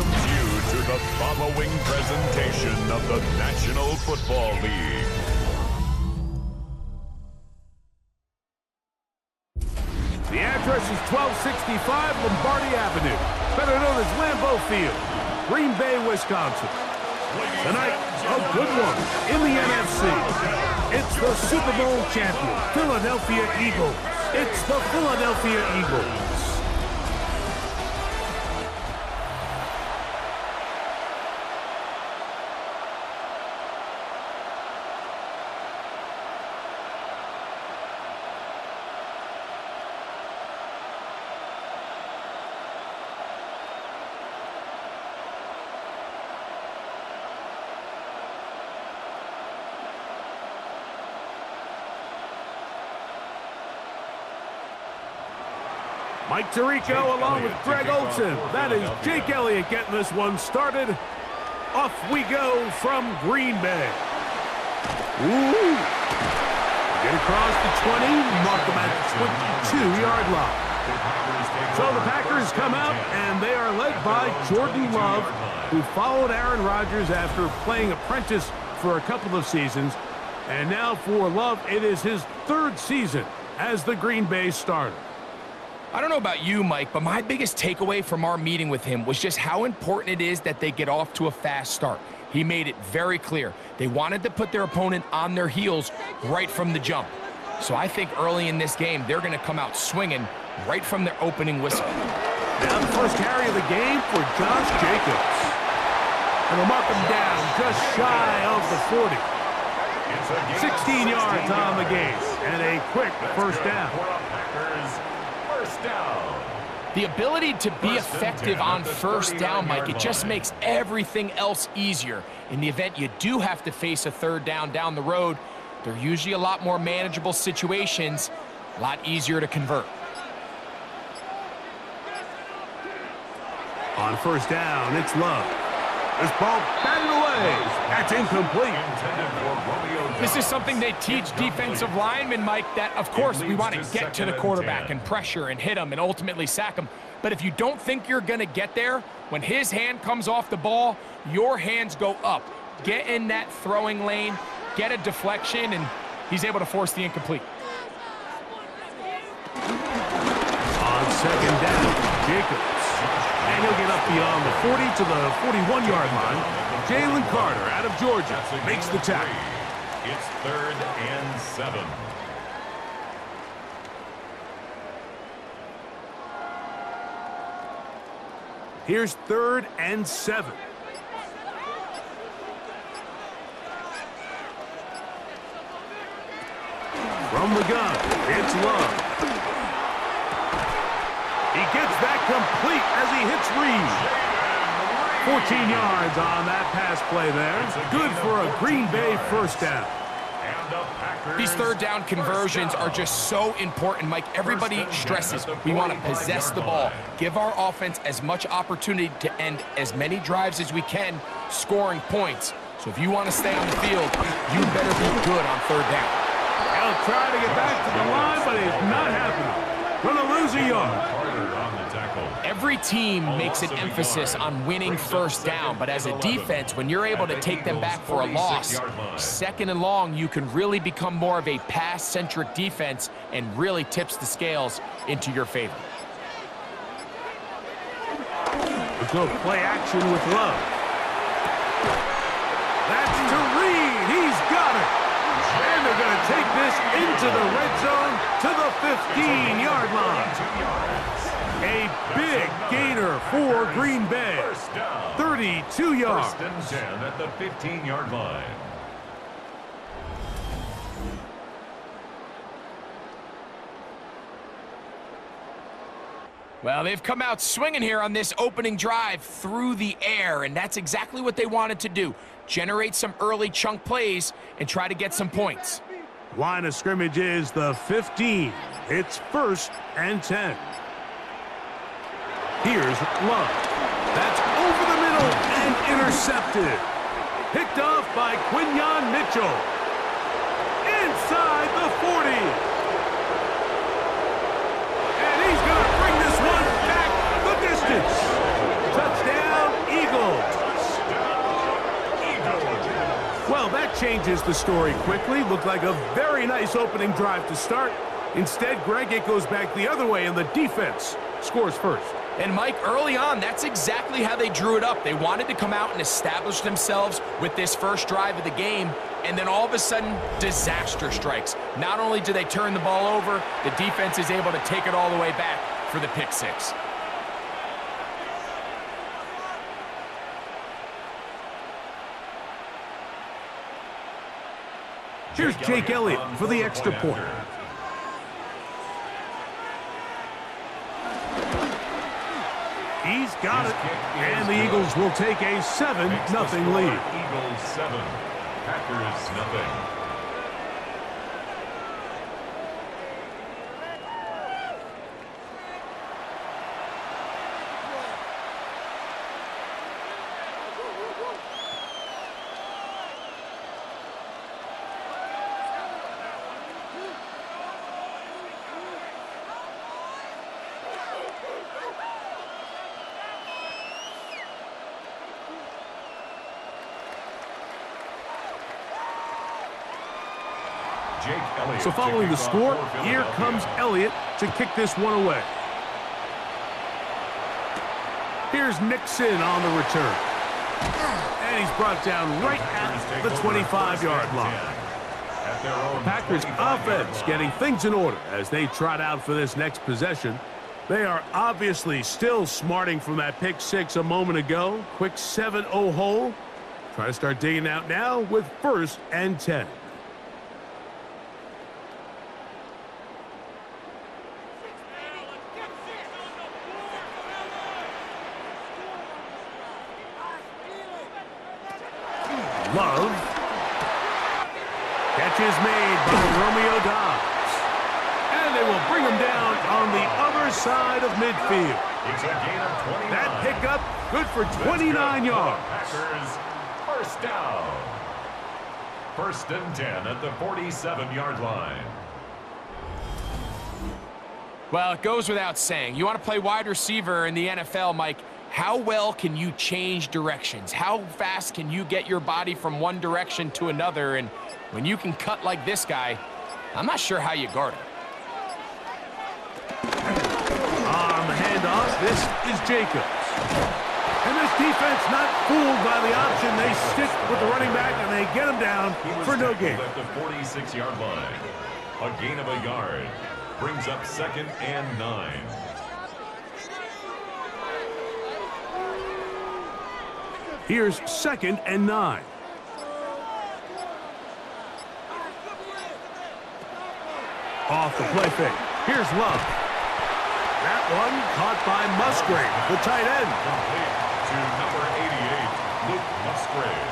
welcomes you to the following presentation of the National Football League. The address is 1265 Lombardi Avenue, better known as Lambeau Field, Green Bay, Wisconsin. Tonight, a good one in the NFC. It's the Super Bowl champion, Philadelphia Eagles. It's the Philadelphia Eagles. Mike Tirico along with Greg Olsen. That is Jake Elliott getting this one started. Off we go from Green Bay. Ooh. Get across the 20, mark them at the 22-yard line. So the Packers come out, and they are led by Jordan Love, who followed Aaron Rodgers after playing apprentice for a couple of seasons. And now for Love, it is his third season as the Green Bay starter. I don't know about you, Mike, but my biggest takeaway from our meeting with him was just how important it is that they get off to a fast start. He made it very clear. They wanted to put their opponent on their heels right from the jump. So I think early in this game, they're going to come out swinging right from their opening whistle. Now the first carry of the game for Josh Jacobs. And they'll mark him down just shy of the 40. 16 yards on the game, and a quick first down. The ability to be effective on first down, Mike, it just makes everything else easier. In the event you do have to face a third down the road, they're usually a lot more manageable situations, a lot easier to convert. On first down, it's Love. This ball batted away. That's incomplete. This is something they teach defensive linemen, Mike, that, of course, we want to get to the quarterback and pressure and hit him and ultimately sack him. But if you don't think you're going to get there, when his hand comes off the ball, your hands go up. Get in that throwing lane, get a deflection, and he's able to force the incomplete. On second down, Jacobs. And he'll get up beyond the 40 to the 41-yard line. Jalen Carter out of Georgia makes the tackle. It's 3rd and 7. Here's 3rd and 7. From the gun, it's Love. He gets that complete as he hits Reed. 14 yards on that pass play there. Good for a Green Bay first down. These third down conversions are just so important, Mike. Everybody stresses we want to possess the ball, give our offense as much opportunity to end as many drives as we can, scoring points. So if you want to stay on the field, you better be good on third down. He'll try to get back to the line, but it's not happening. Going to lose a yard. Every team makes an emphasis on winning first down, but as a defense, when you're able to take them back for a loss, second and long, you can really become more of a pass-centric defense and really tips the scales into your favor. Let's go play action with Love. That's to Reed. He's got it. And they're going to take this into the red zone to the 15-yard line. A big gainer for Green Bay. 32 yards. 1st and 10 at the 15-yard line. Well, they've come out swinging here on this opening drive through the air, and that's exactly what they wanted to do. Generate some early chunk plays and try to get some points. Line of scrimmage is the 15. It's 1st and 10. Here's Love. That's over the middle and intercepted. Picked off by Quinyon Mitchell. Inside the 40. And he's going to bring this one back the distance. Touchdown, changes the story quickly. Looked like a very nice opening drive to start. Instead, Greg, it goes back the other way, and the defense scores first. And, Mike, early on, that's exactly how they drew it up. They wanted to come out and establish themselves with this first drive of the game, and then all of a sudden, disaster strikes. Not only do they turn the ball over, the defense is able to take it all the way back for the pick six. Here's Jake Elliott for the extra point. He's got it, and the Eagles will take a 7-0 lead. Eagles 7, Packers nothing. So following the score, here comes Elliott to kick this one away. Here's Nixon on the return. And he's brought down right at the 25-yard line. The Packers offense getting things in order as they trot out for this next possession. They are obviously still smarting from that pick six a moment ago. Quick 7-0 hole. Try to start digging out now with 1st and 10. Love. Catch is made by Romeo Dobbs. And they will bring him down on the other side of midfield. It's a gain of 29. That pickup good for 29 yards. Packers first down. 1st and 10 at the 47-yard line. Well, it goes without saying. You want to play wide receiver in the NFL, Mike. How well can you change directions? How fast can you get your body from one direction to another? And when you can cut like this guy, I'm not sure how you guard him. On the handoff, this is Jacobs. And this defense not fooled by the option. They stick with the running back, and they get him down for no gain. At the 46-yard line. A gain of a yard. Brings up 2nd and 9. Here's 2nd and 9. Off the play fake. Here's Love. That one caught by Musgrave, the tight end. Complete to number 88, Luke Musgrave.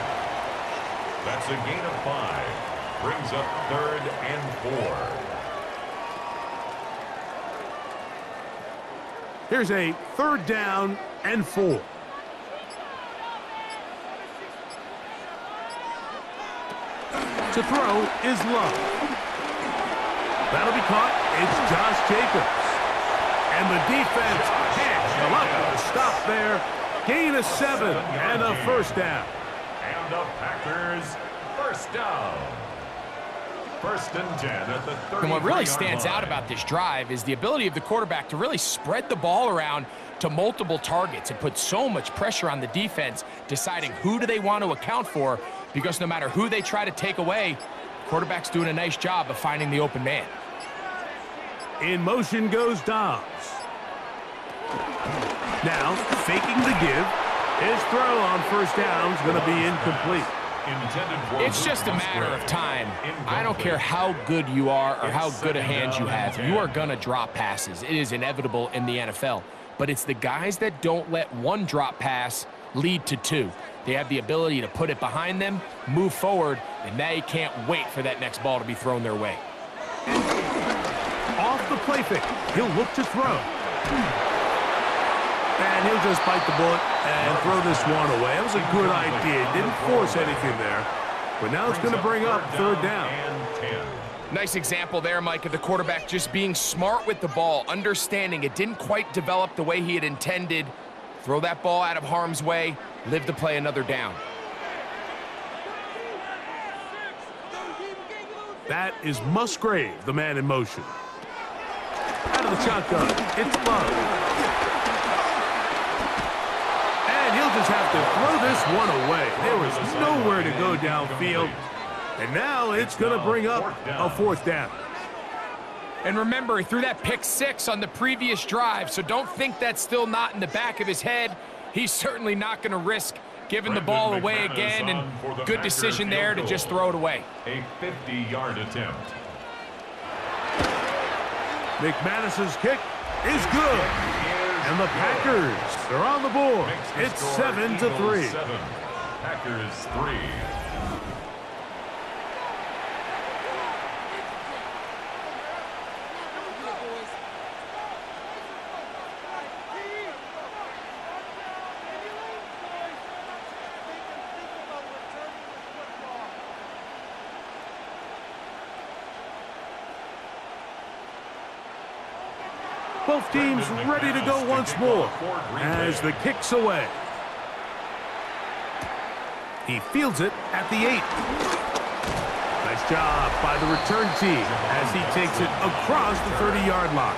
That's a gain of 5. Brings up 3rd and 4. Here's a 3rd down and 4. To throw is Love. That'll be caught. It's Josh Jacobs. And the defense can't come up with a stop there. Gain of 7 and a 1st down. And the Packers first down. 1st and 10 at the 33-yard line. And what really stands out about this drive is the ability of the quarterback to really spread the ball around to multiple targets and put so much pressure on the defense, deciding who do they want to account for, because no matter who they try to take away, the quarterback's doing a nice job of finding the open man. In motion goes Dobbs. Now, faking the give. His throw on 1st down is going to be incomplete. It's just a matter of time. I don't care how good you are or how good a hand you have. You are going to drop passes. It is inevitable in the NFL. But it's the guys that don't let one drop pass lead to 2. They have the ability to put it behind them, move forward, and they can't wait for that next ball to be thrown their way. Off the play fake. He'll look to throw. And he'll just bite the bullet and throw this one away. It was a good idea. Didn't force anything there. But now it's going to bring up 3rd down. Nice example there, Mike, of the quarterback just being smart with the ball, understanding it didn't quite develop the way he had intended. Throw that ball out of harm's way, live to play another down. That is Musgrave, the man in motion. Out of the shotgun, it's Love. And he'll just have to throw this one away. There was nowhere to go downfield. And now it's going to bring up a fourth down. And remember, he threw that pick 6 on the previous drive, so don't think that's still not in the back of his head. He's certainly not going to risk giving the ball away again, and good decision there to just throw it away. A 50-yard attempt. McManus's kick is good. And the Packers are on the board. It's 7-3. Packers 3. Both teams ready to go once more as the kick's away. He fields it at the 8. Nice job by the return team as he takes it across the 30-yard line.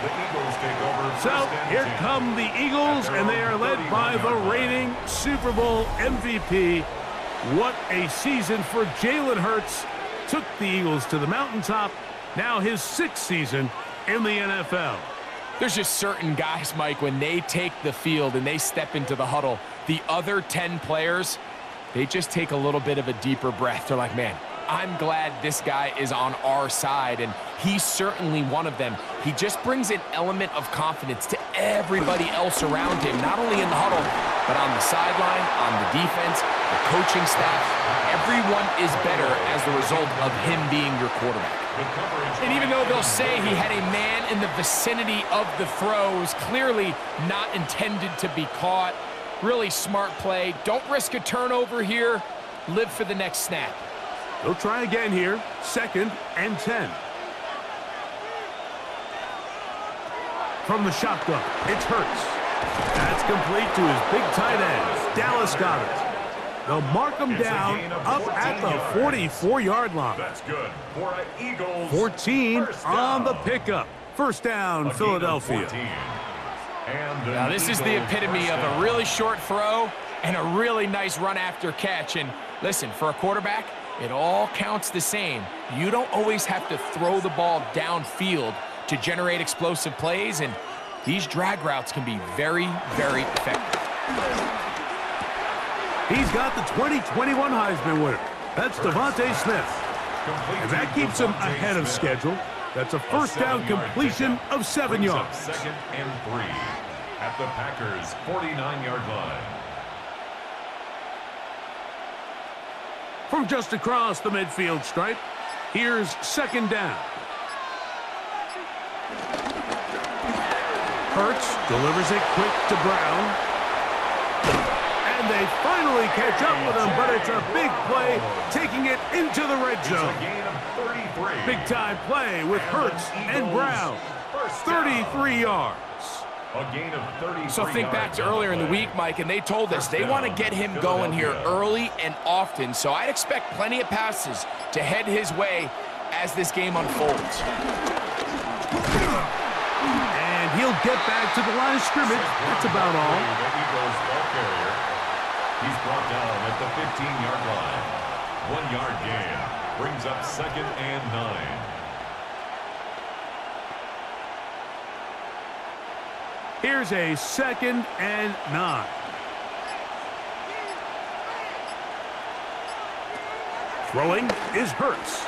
So here come the Eagles, and they are led by the reigning Super Bowl MVP. What a season for Jalen Hurts. Took the Eagles to the mountaintop. Now his 6th season in the NFL. There's just certain guys, Mike, when they take the field and they step into the huddle, the other 10 players, they just take a little bit of a deeper breath. They're like, man, I'm glad this guy is on our side, and he's certainly one of them. He just brings an element of confidence to everybody else around him, not only in the huddle, but on the sideline, on the defense, the coaching staff. Everyone is better as the result of him being your quarterback. And even though they'll say he had a man in the vicinity of the throws, clearly not intended to be caught. Really smart play. Don't risk a turnover here. Live for the next snap. They'll try again here. 2nd and 10. From the shotgun, it's Hurts. That's complete to his big tight end, Dallas Goedert. They'll mark him down up at the 44-yard line. That's good for an Eagles. 14 on the pickup. First down, Philadelphia. Now this is the epitome of a really short throw and a really nice run after catch. And listen, for a quarterback, it all counts the same. You don't always have to throw the ball downfield to generate explosive plays, and these drag routes can be very, very effective. He's got the 2021 Heisman winner. That's Devontae Smith. And that keeps him ahead of schedule. That's a first down completion of 7 yards. 2nd and 3 at the Packers' 49-yard line. From just across the midfield stripe, here's 2nd down. Hurts delivers it quick to Brown. And they finally catch up with him, but it's a big play, taking it into the red zone. Big-time play with Hurts and Brown. 33 yards. A gain of 33. So think back to earlier in the week, Mike, and they told us they want to get him going here early and often. So I'd expect plenty of passes to head his way as this game unfolds. And he'll get back to the line of scrimmage. That's about all. He's brought down at the 15-yard line. 1-yard gain brings up 2nd and 9. Here's a 2nd and 9. Throwing is Hurts.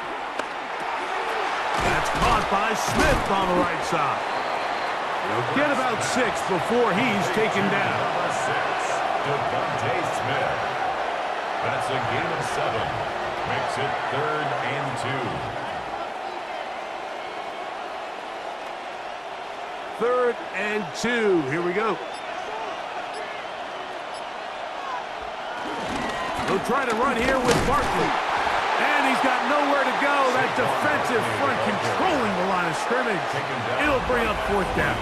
That's caught by Smith on the right side. He'll get about 6 before he's taken down. Devontae Smith. That's a gain of 7. Makes it 3rd and 2. 3rd and 2. Here we go. They'll try to run here with Barkley. And he's got nowhere to go. That defensive front controlling the line of scrimmage. It'll bring up 4th down.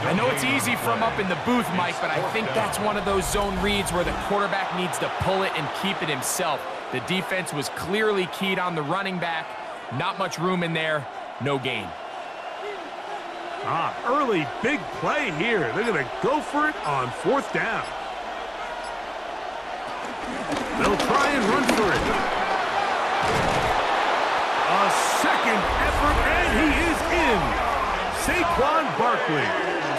I know it's easy from up in the booth, Mike, but I think that's one of those zone reads where the quarterback needs to pull it and keep it himself. The defense was clearly keyed on the running back, Not much room in there. No gain. Early big play here. They're going to go for it on 4th down. They'll try and run for it. A second effort, and he is in. Saquon Barkley.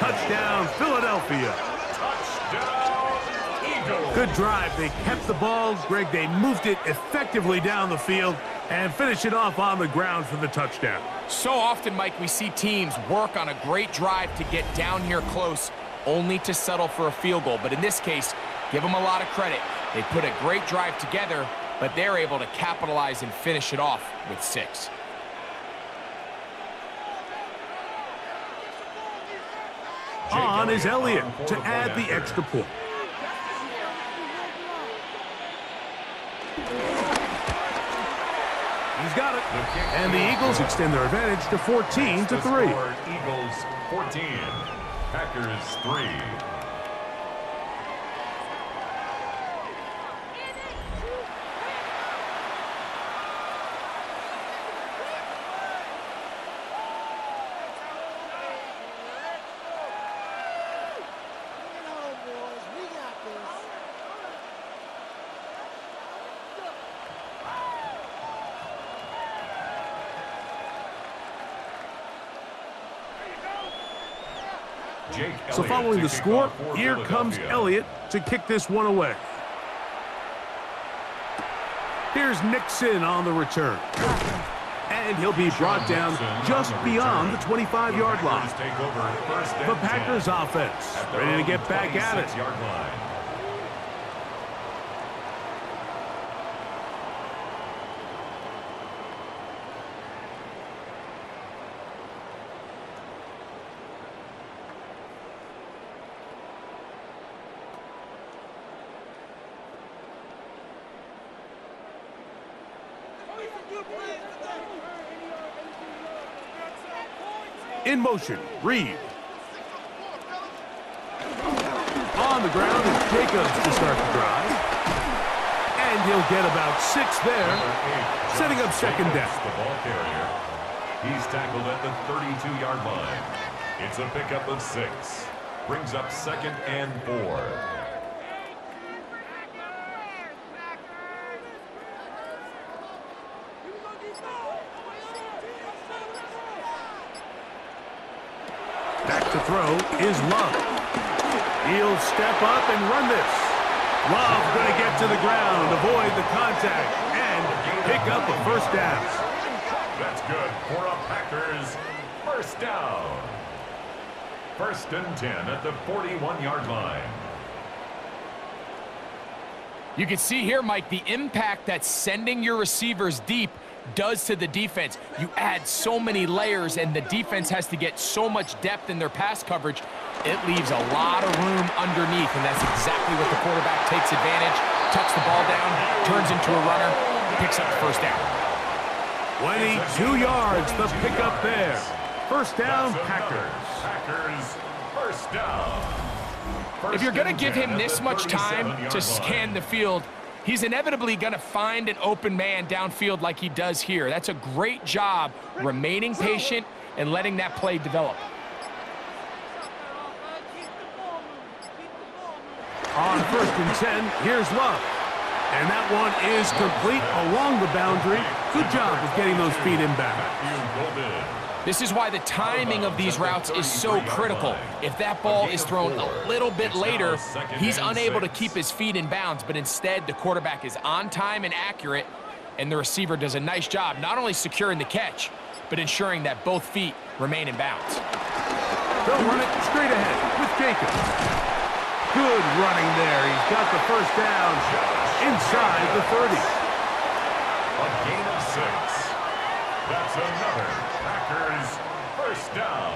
Touchdown, Philadelphia. Touchdown, Eagles. Good drive. They kept the ball. Greg, they moved it effectively down the field and finish it off on the ground for the touchdown. So often, Mike, we see teams work on a great drive to get down here close, only to settle for a field goal. But in this case, give them a lot of credit. They put a great drive together, but they're able to capitalize and finish it off with 6. On is Elliott to add the extra point. He's got it. And the Eagles extend their advantage to 14-3. Eagles 14, Packers 3. So following the score, here comes Elliott to kick this one away. Here's Nixon on the return. And he'll be brought down just beyond the 25-yard line. The Packers offense ready to get back at it. In motion, Reed. On the ground is Jacobs to start the drive. And he'll get about 6 there, setting up second down. The ball carrier. He's tackled at the 32-yard line. It's a pickup of 6. Brings up 2nd and 4. Back to throw is Love. He'll step up and run this. Love going to get to the ground, avoid the contact, and pick up a first down. That's good for a Packers first down. 1st and 10 at the 41-yard line. You can see here, Mike, the impact that sending your receivers deep does to the defense. You add so many layers, and the defense has to get so much depth in their pass coverage. It leaves a lot of room underneath, and that's exactly what the quarterback takes advantage. Tucks the ball down, turns into a runner, picks up the first down. 22 yards, the pickup there. First down, Packers. Packers first down. If you're going to give him this much time to scan the field, he's inevitably going to find an open man downfield like he does here. That's a great job remaining patient and letting that play develop. On 1st and 10, here's Love. And that one is complete along the boundary. Good job of getting those feet inbound. This is why the timing of these routes is so critical. If that ball is thrown a little bit later, he's unable to keep his feet in bounds, but instead the quarterback is on time and accurate, and the receiver does a nice job not only securing the catch, but ensuring that both feet remain in bounds. They'll run it straight ahead with Jacobs. Good running there. He's got the first down inside the 30. A gain of 6. That's another Packers first down.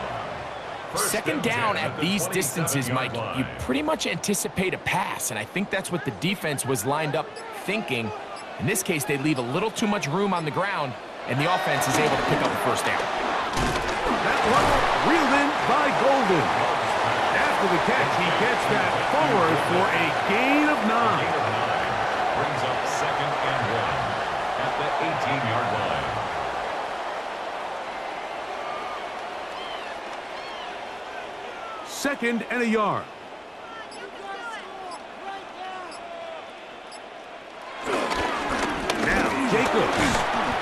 Second down at these distances, Mike, you pretty much anticipate a pass, and I think that's what the defense was lined up thinking. In this case, they leave a little too much room on the ground, and the offense is able to pick up the first down. That one reeled in by Golden. After the catch, he gets that forward for a gain of 9. Brings up 2nd and 1 at the 18-yard line. 2nd and a yard. Now Jacobs.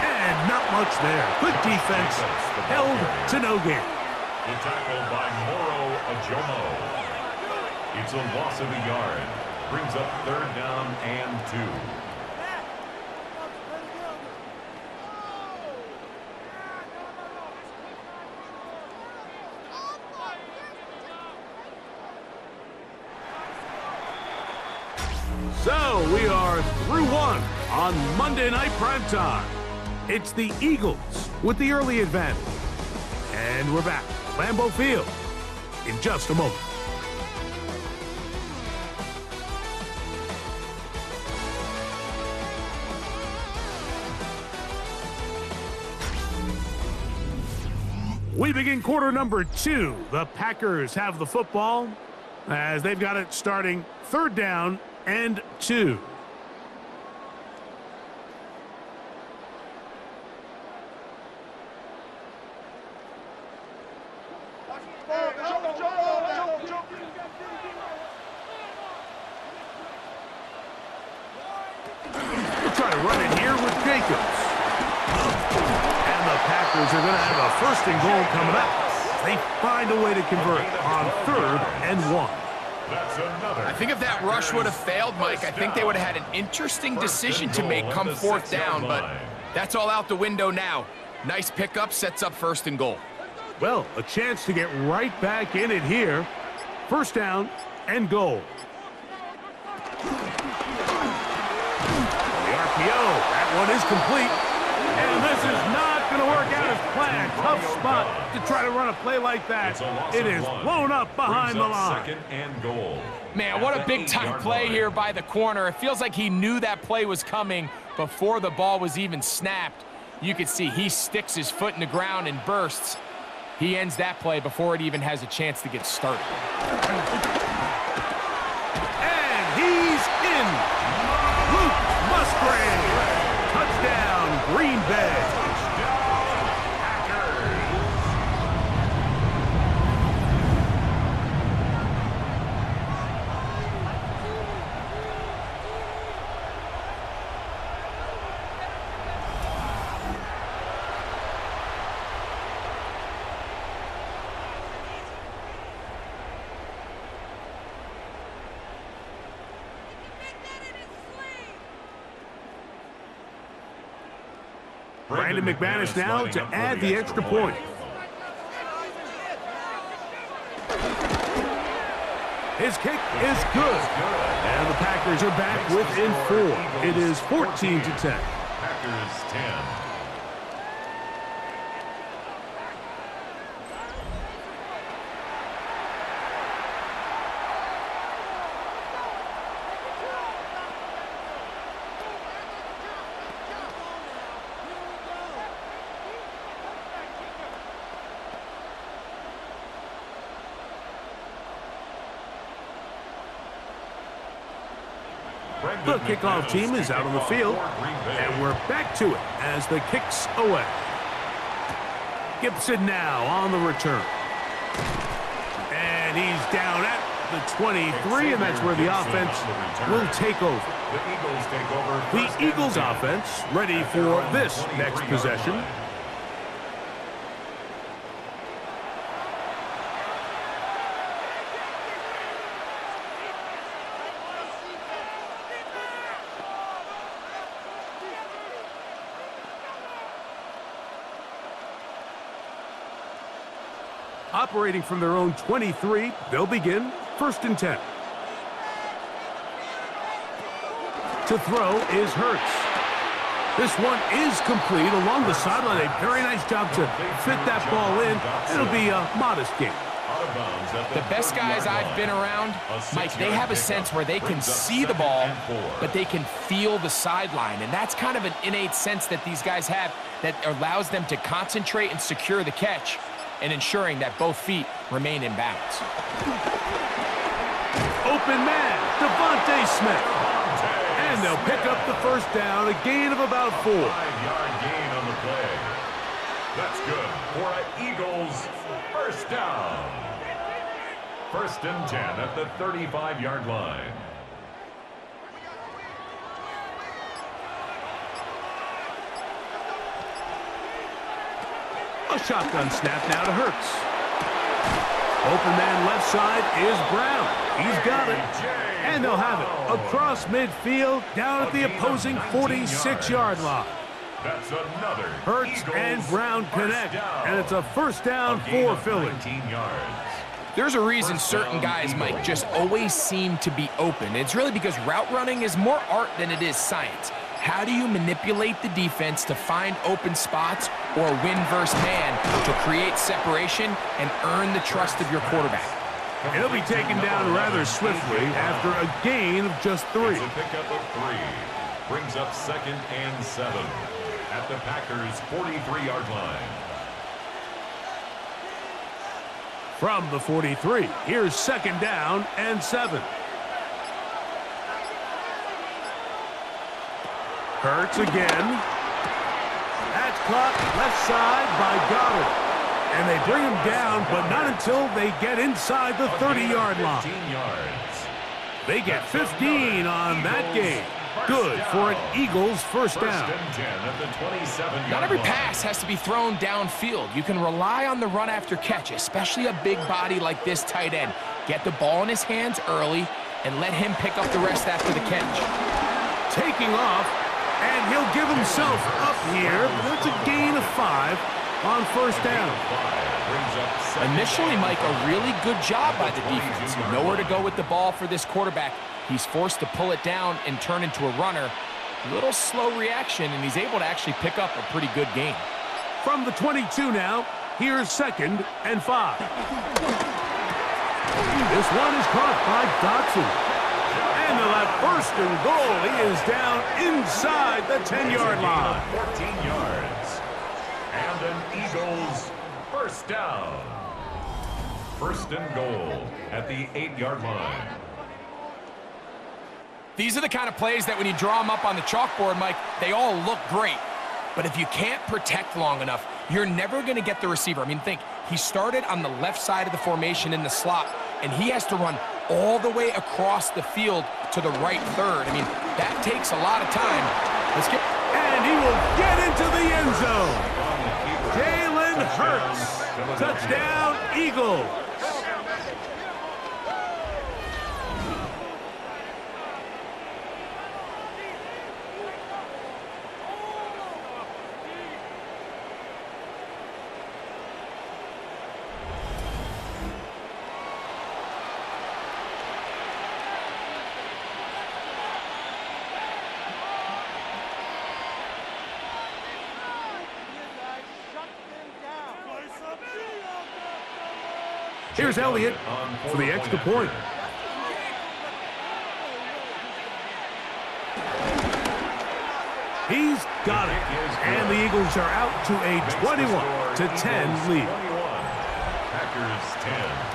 And not much there. Good defense. Held to no gain. The tackle by Moro Ajomo. It's a loss of a yard. Brings up 3rd down and 2. So we are through one on Monday Night Primetime. It's the Eagles with the early advantage. And we're back. Lambeau Field in just a moment. We begin quarter number 2. The Packers have the football as they've got it starting 3rd down and 2. We'll try to run it here with Jacobs. And the Packers are going to have a 1st and goal coming up. They find a way to convert on 3rd and 1. I think if that rush would have failed, Mike, I think they would have had an interesting decision to make come 4th down, but that's all out the window now. Nice pickup, sets up 1st and goal. Well, a chance to get right back in it here. 1st down and goal. The RPO, that one is complete. And this is not going to work out as planned. Tough spot to try to run a play like that. It is blown up behind the line. 2nd and goal. Man, what a big-time play here by the corner. It feels like he knew that play was coming before the ball was even snapped. You can see he sticks his foot in the ground and bursts. He ends that play before it even has a chance to get started. And he's in. Luke Musgrave. Touchdown, Green Bay. Brandon McManus now to add the extra point. His kick is good. And the Packers are back within 4. It is 14-10. Packers 10. The kickoff team is out on the field, and we're back to it as the kick's away. Gibson now on the return. And he's down at the 23, and that's where the offense will take over. The Eagles offense ready for this next possession. Operating from their own 23, they'll begin 1st and 10. To throw is Hurts. This one is complete along the sideline. A very nice job to fit that ball in. It'll be a modest gain. The best guys I've been around, Mike, they have a sense where they can see the ball, but they can feel the sideline. And that's kind of an innate sense that these guys have that allows them to concentrate and secure the catch and ensuring that both feet remain in bounds. Open man, Devontae Smith. And they'll pick up the 1st down, a gain of about 4. 5-yard gain on the play. That's good for an Eagles 1st down. First and 10 at the 35-yard line. A shotgun snap now to Hurts. Open man left side is Brown. He's got it. And they'll have it across midfield down at the opposing 46-yard line. That's another. Hurts and Brown connect, and it's a first down for Philly. 19 yards. There's a reason certain guys, Mike, just always seem to be open. It's really because route running is more art than it is science. How do you manipulate the defense to find open spots or win versus man to create separation and earn the trust of your quarterback? He'll be taken down rather swiftly after a gain of just 3. It's a pickup of 3. Brings up 2nd and 7 at the Packers' 43-yard line. From the 43, here's 2nd down and 7. Hurts again. That's caught left side by Goddard. And they bring him down, but not until they get inside the 30-yard line. 15 yards. They get 15 on that game. Good for an Eagles first down. Not every pass has to be thrown downfield. You can rely on the run after catch, especially a big body like this tight end. Get the ball in his hands early and let him pick up the rest after the catch. Taking off, and he'll give himself up here. That's a gain of 5 on first down. Initially, Mike, a really good job by the defense. Nowhere to go with the ball for this quarterback. He's forced to pull it down and turn into a runner. A little slow reaction, and he's able to actually pick up a pretty good gain. From the 22 now, here's 2nd and 5. This one is caught by Dotson. And they'll have 1st and goal. He is down inside the 10-yard line. 14 yards. And an Eagles first down. 1st and goal at the 8-yard line. These are the kind of plays that when you draw them up on the chalkboard, Mike, they all look great. But if you can't protect long enough, you're never going to get the receiver. I mean, think, he started on the left side of the formation in the slot, and he has to run all the way across the field to the right third. I mean, that takes a lot of time. And he will get into the end zone. Jalen Hurts. Touchdown, Eagles. Here's Elliott for the extra point. He's got it. And the Eagles are out to a 21-10 lead. Packers 10.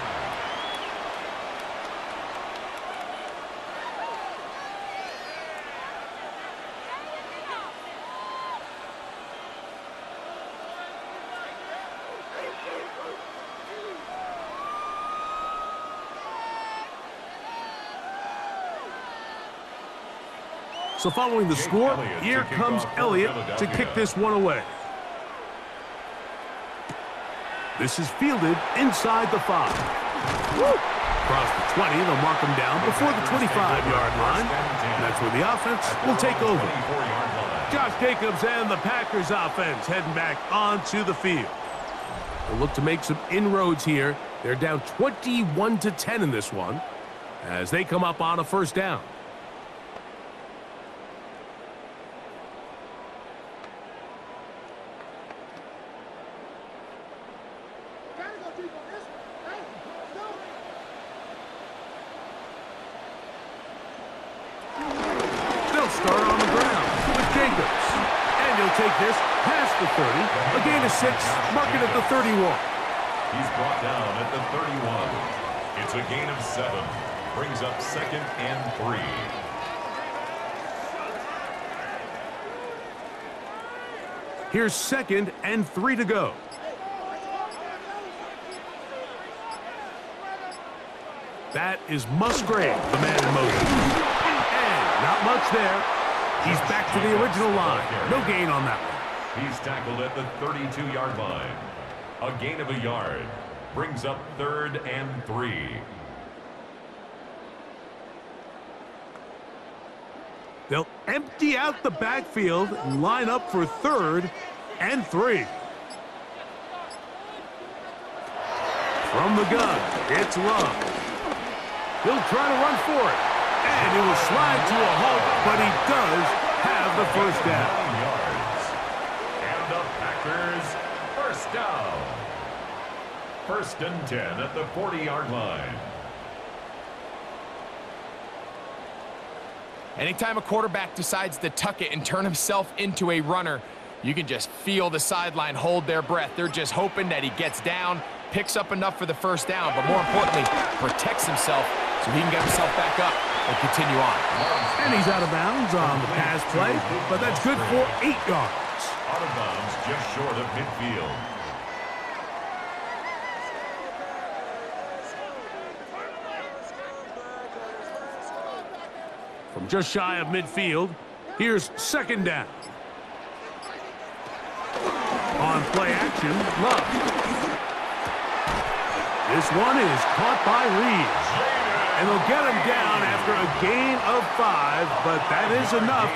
So following the score, here comes Elliott to kick this one away. This is fielded inside the 5. Across the 20, they'll mark him down before the 25-yard line. And that's where the offense will take over. Josh Jacobs and the Packers offense heading back onto the field. They'll look to make some inroads here. They're down 21-10 in this one as they come up on a first down. Start on the ground with Jacobs. And he'll take this past the 30. A gain of 6, marking at the 31. He's brought down at the 31. It's a gain of 7. Brings up 2nd and 3. Here's 2nd and 3 to go. That is Musgrave, the man in motion. And not much there. He's back to the original line. No gain on that one. He's tackled at the 32-yard line. A gain of a yard. Brings up 3rd and 3. They'll empty out the backfield and line up for 3rd and 3. From the gun, it's Love. He'll try to run for it. And he will slide to a halt, but he does have the first down. 9 yards. And the Packers, first down. 1st and 10 at the 40-yard line. Anytime a quarterback decides to tuck it and turn himself into a runner, you can just feel the sideline hold their breath. They're just hoping that he gets down, picks up enough for the first down, but more importantly, protects himself so he can get himself back up and continue on. And he's out of bounds on the pass play, but that's good for 8 yards. Out of bounds just short of midfield. From just shy of midfield, here's 2nd down. On play action, Love. This one is caught by Reeves. And they'll get him down after a gain of 5, but that is enough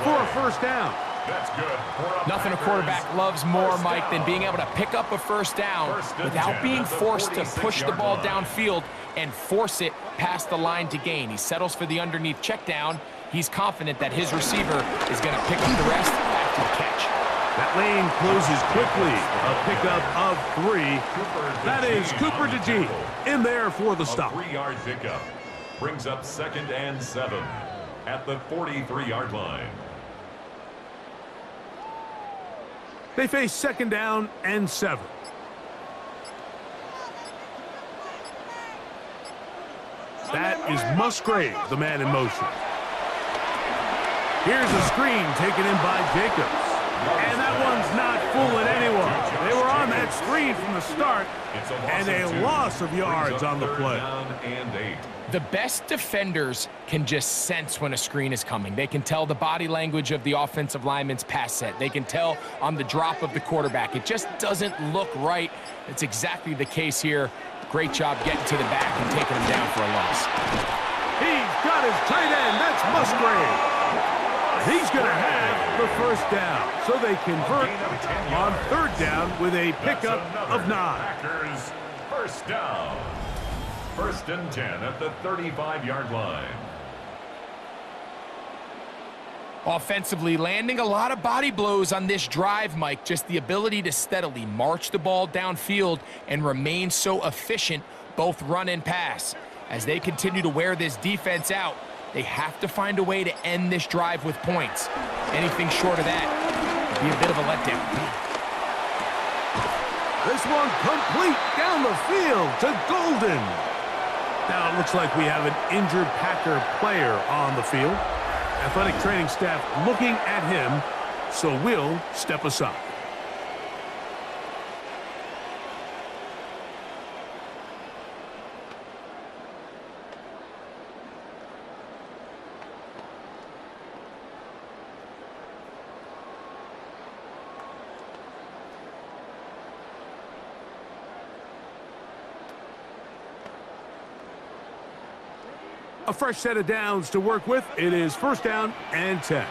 for a first down. That's good. Nothing a quarterback loves more, Mike, than being able to pick up a first down without being forced to push the ball downfield and force it past the line to gain. He settles for the underneath check down. He's confident that his receiver is going to pick up the rest after the catch. That lane closes quickly. A pickup of 3. That is Cooper DeGene in there for the stop. A 3-yard pickup brings up 2nd and 7 at the 43-yard line. They face 2nd down and 7. That is Musgrave, the man in motion. Here's a screen taken in by Jacobs. And that one's not fooling anyone. They were on that screen from the start, and a loss of yards on the play. The best defenders can just sense when a screen is coming. They can tell the body language of the offensive lineman's pass set. They can tell on the drop of the quarterback. It just doesn't look right. It's exactly the case here. Great job getting to the back and taking him down for a loss. He's got his tight end. That's Musgrave. He's going to have the first down. So they convert on 3rd down with a pickup of 9. Packers, first down. 1st and 10 at the 35-yard line. Offensively, landing a lot of body blows on this drive, Mike. Just the ability to steadily march the ball downfield and remain so efficient, both run and pass. As they continue to wear this defense out, they have to find a way to end this drive with points. Anything short of that would be a bit of a letdown. This one complete down the field to Golden. Now it looks like we have an injured Packer player on the field. Athletic training staff looking at him, so we'll step aside. A fresh set of downs to work with. It is 1st down and 10.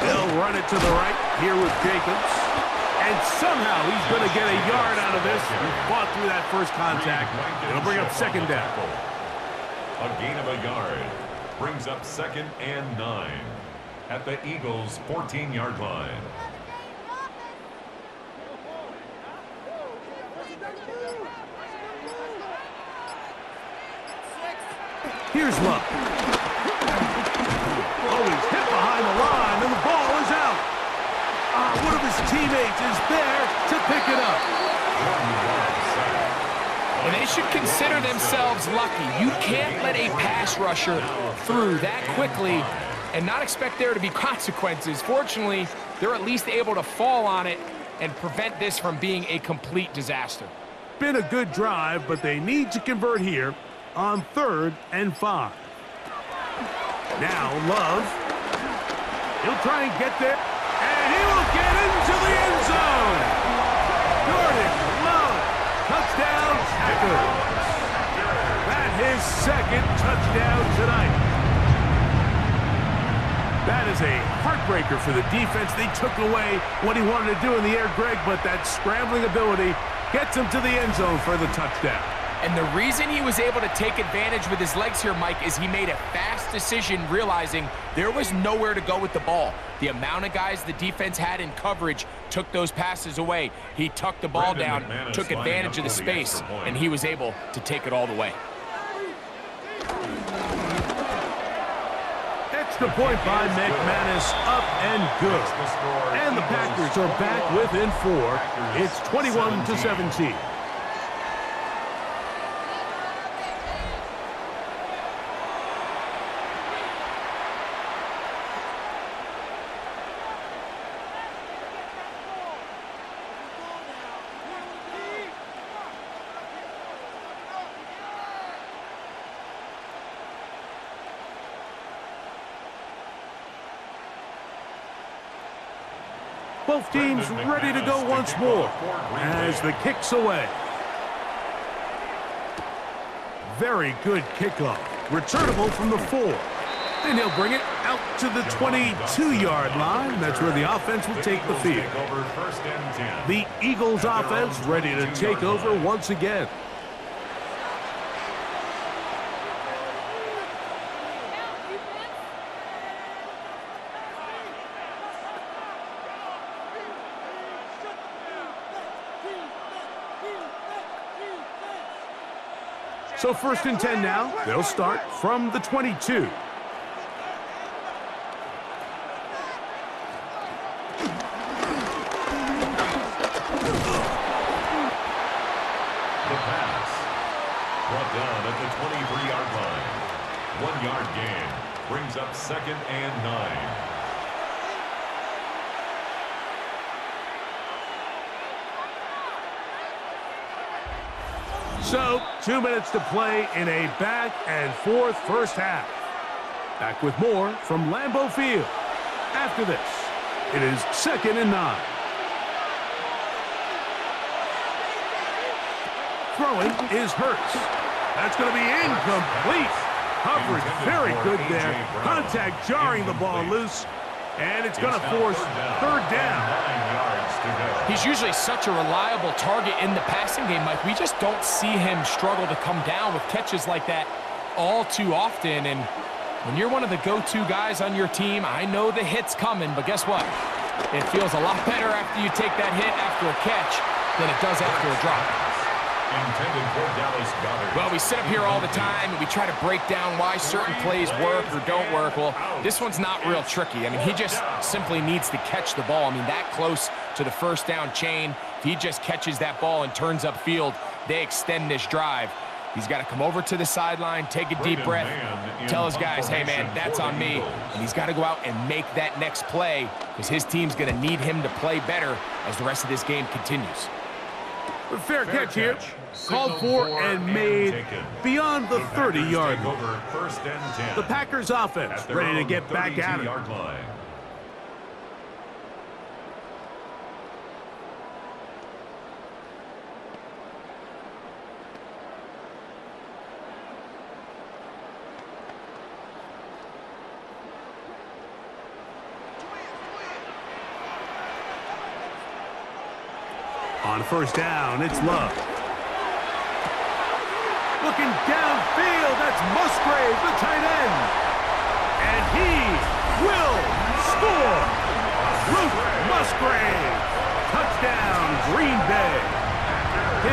They'll run it to the right here with Jacobs. And somehow he's going to get a yard out of this. He fought through that first contact. It'll bring up 2nd down. A gain of a yard brings up 2nd and 9 at the Eagles' 14-yard line. Here's Love. Oh, he's hit behind the line, and the ball is out. One of his teammates is there to pick it up. And they should consider themselves lucky. You can't let a pass rusher through that quickly and not expect there to be consequences. Fortunately, they're at least able to fall on it and prevent this from being a complete disaster. Been a good drive, but they need to convert here on 3rd and 5. Now Love. He'll try and get there, and he will get into the end zone. Jordan Love, touchdown Packers. That's his 2nd touchdown tonight. That is a heartbreaker for the defense. They took away what he wanted to do in the air, Greg, but that scrambling ability gets him to the end zone for the touchdown. And the reason he was able to take advantage with his legs here, Mike, is he made a fast decision realizing there was nowhere to go with the ball. The amount of guys the defense had in coverage took those passes away. He tucked the ball down, took advantage of the space, and he was able to take it all the way. Extra point by McManus, up and good. And the Packers are back within 4. It's 21-17. Both teams ready to go once more as the kick's away. Very good kickoff. Returnable from the 4. And he'll bring it out to the 22-yard line. That's where the offense will take the field. The Eagles offense ready to take over once again. So 1st and 10 now. They'll start from the 22. The pass. Brought down at the 23-yard line. 1-yard gain. Brings up 2nd and 9. So, 2 minutes to play in a back-and-forth first half. Back with more from Lambeau Field. After this, it is 2nd and 9. Throwing is Hurts. That's going to be incomplete. Coverage very good there. Contact jarring the ball loose. And it's going to force 3rd down. He's usually such a reliable target in the passing game, Mike. We just don't see him struggle to come down with catches like that all too often. And when you're one of the go-to guys on your team, I know the hit's coming, but guess what? It feels a lot better after you take that hit after a catch than it does after a drop. Well, we sit up here all the time and we try to break down why certain plays work or don't work. Well, this one's not real tricky. I mean, he just simply needs to catch the ball. I mean, that close to the first down chain, if he just catches that ball and turns upfield, they extend this drive. He's got to come over to the sideline, take a deep breath, tell his guys, hey, man, that's on me. And he's got to go out and make that next play because his team's going to need him to play better as the rest of this game continues. A fair catch here. Called for and made beyond the 30-yard line. The Packers offense ready to get back at it. On 1st down, it's Love. Looking downfield, that's Musgrave, the tight end. And he will score. Luke Musgrave. Touchdown, Green Bay.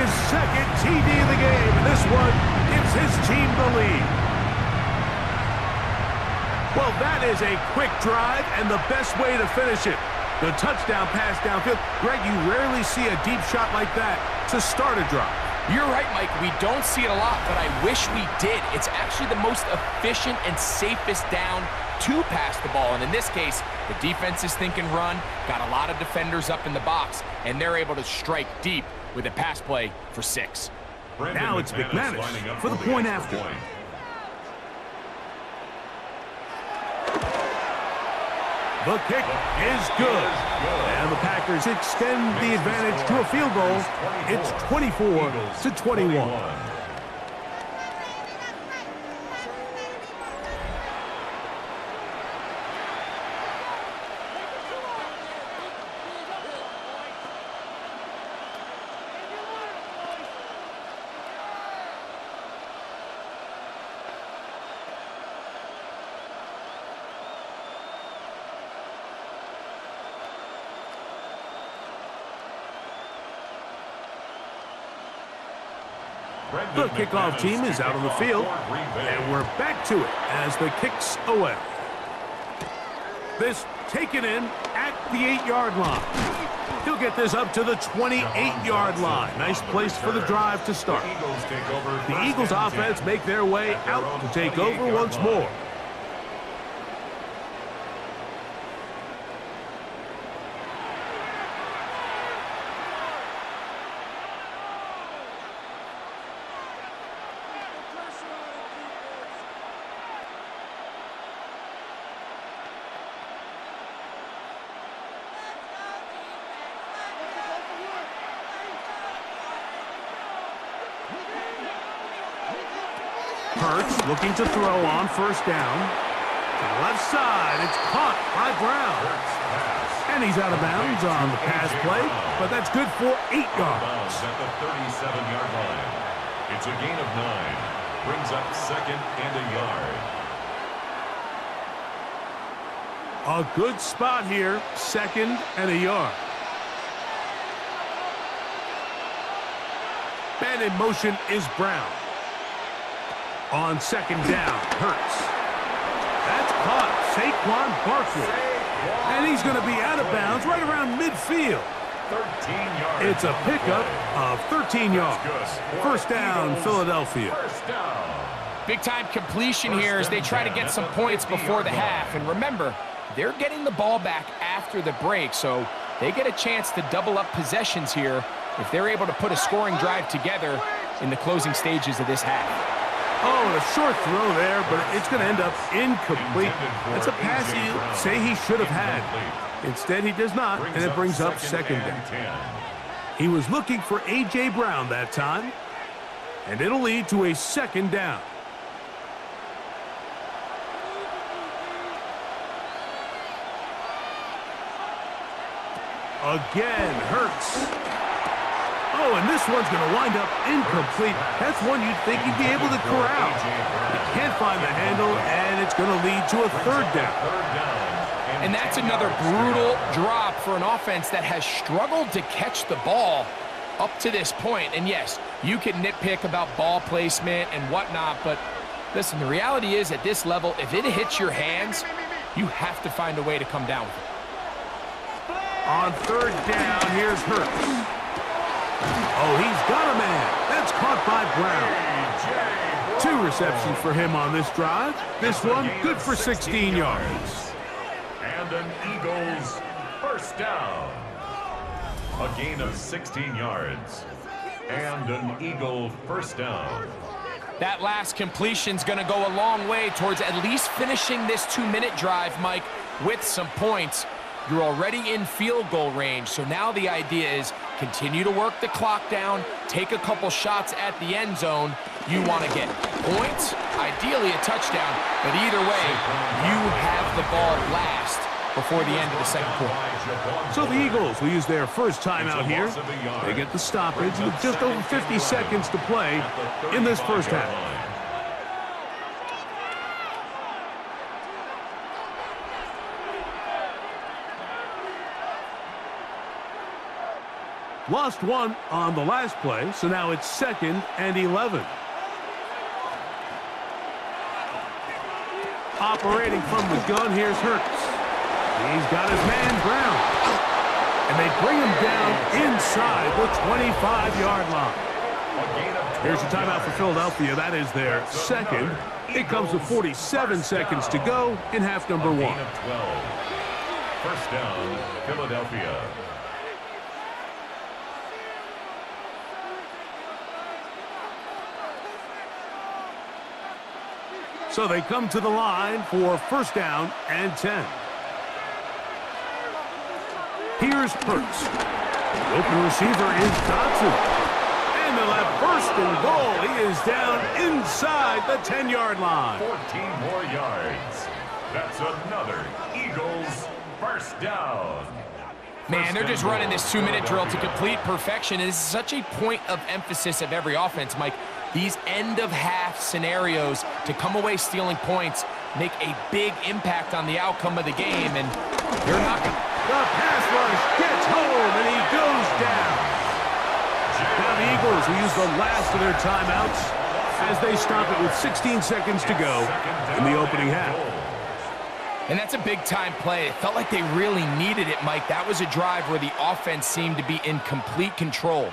His 2nd TD of the game, and this one gives his team the lead. Well, that is a quick drive and the best way to finish it. The touchdown pass downfield. Greg, you rarely see a deep shot like that to start a drive. You're right, Mike. We don't see it a lot, but I wish we did. It's actually the most efficient and safest down to pass the ball. And in this case, the defense is thinking run, got a lot of defenders up in the box, and they're able to strike deep with a pass play for 6. Now it's McManus for the point after. The kick is good. And the Packers extend the advantage to a field goal. It's 24-21. The kickoff team is out on the field, and we're back to it as the kick's away. This taken in at the 8-yard line. He'll get this up to the 28-yard line. Nice place for the drive to start. The Eagles offense make their way out to take over once more. Hurts looking to throw on first down. To the left side, it's caught by Brown. And he's out of bounds on the pass play, but that's good for 8 yards. At the 37-yard line. It's a gain of 9. Brings up 2nd and a yard. A good spot here, 2nd and a yard. And in motion is Brown. On 2nd down, Hurts. That's caught, Saquon Barkley. And he's going to be out of bounds right around midfield. 13 yards. It's a pickup of 13 yards. First down, Philadelphia. First down. Big-time completion here as they try to get some points before the half. And remember, they're getting the ball back after the break, so they get a chance to double up possessions here if they're able to put a scoring drive together in the closing stages of this half. Oh, a short throw there, but it's going to end up incomplete. That's a pass you say he should have had. Instead, he does not, and it brings up 2nd down. He was looking for A.J. Brown that time, and it'll lead to a 2nd down. Again, Hurts. Oh, and this one's going to wind up incomplete. That's one you'd think he'd be able to corral. He can't find the handle, and it's going to lead to a 3rd down. And that's another brutal drop for an offense that has struggled to catch the ball up to this point. And yes, you can nitpick about ball placement and whatnot, but listen, the reality is at this level, if it hits your hands, you have to find a way to come down with it. On 3rd down, here's Hurts. Oh, he's got a man. That's caught by Brown. 2 receptions for him on this drive. This one good for 16 yards. And an Eagles first down. A gain of 16 yards. And an Eagle first down. That last completion's going to go a long way towards at least finishing this 2-minute drive, Mike, with some points. You're already in field goal range, so now the idea is continue to work the clock down, take a couple shots at the end zone. You want to get points, ideally a touchdown, but either way, you have the ball last before the end of the 2nd quarter. So the Eagles will use their first time out here. They get the stoppage with just over 50 seconds to play in this first half. Lost one on the last play, so now it's 2nd and 11. Operating from the gun, here's Hurts. He's got his man Brown. And they bring him down inside the 25-yard line. A gain of 12 Here's a timeout yards. for Philadelphia. That is their second. It comes with 47 seconds to go in half number A gain one. of 12. First down, Philadelphia. So they come to the line for first down and 10. Here's Hurts. The open receiver is Dotson. And they'll have first and goal. He is down inside the 10-yard line. 14 more yards. That's another Eagles first down. Man, they're just running this 2-minute drill to complete perfection. And this is such a point of emphasis of every offense, Mike. These end-of-half scenarios to come away stealing points make a big impact on the outcome of the game, and you're not going to... The pass rush gets home, and he goes down. Now the Eagles will use the last of their timeouts as they stop it with 16 seconds to go in the opening half. And that's a big-time play. It felt like they really needed it, Mike. That was a drive where the offense seemed to be in complete control.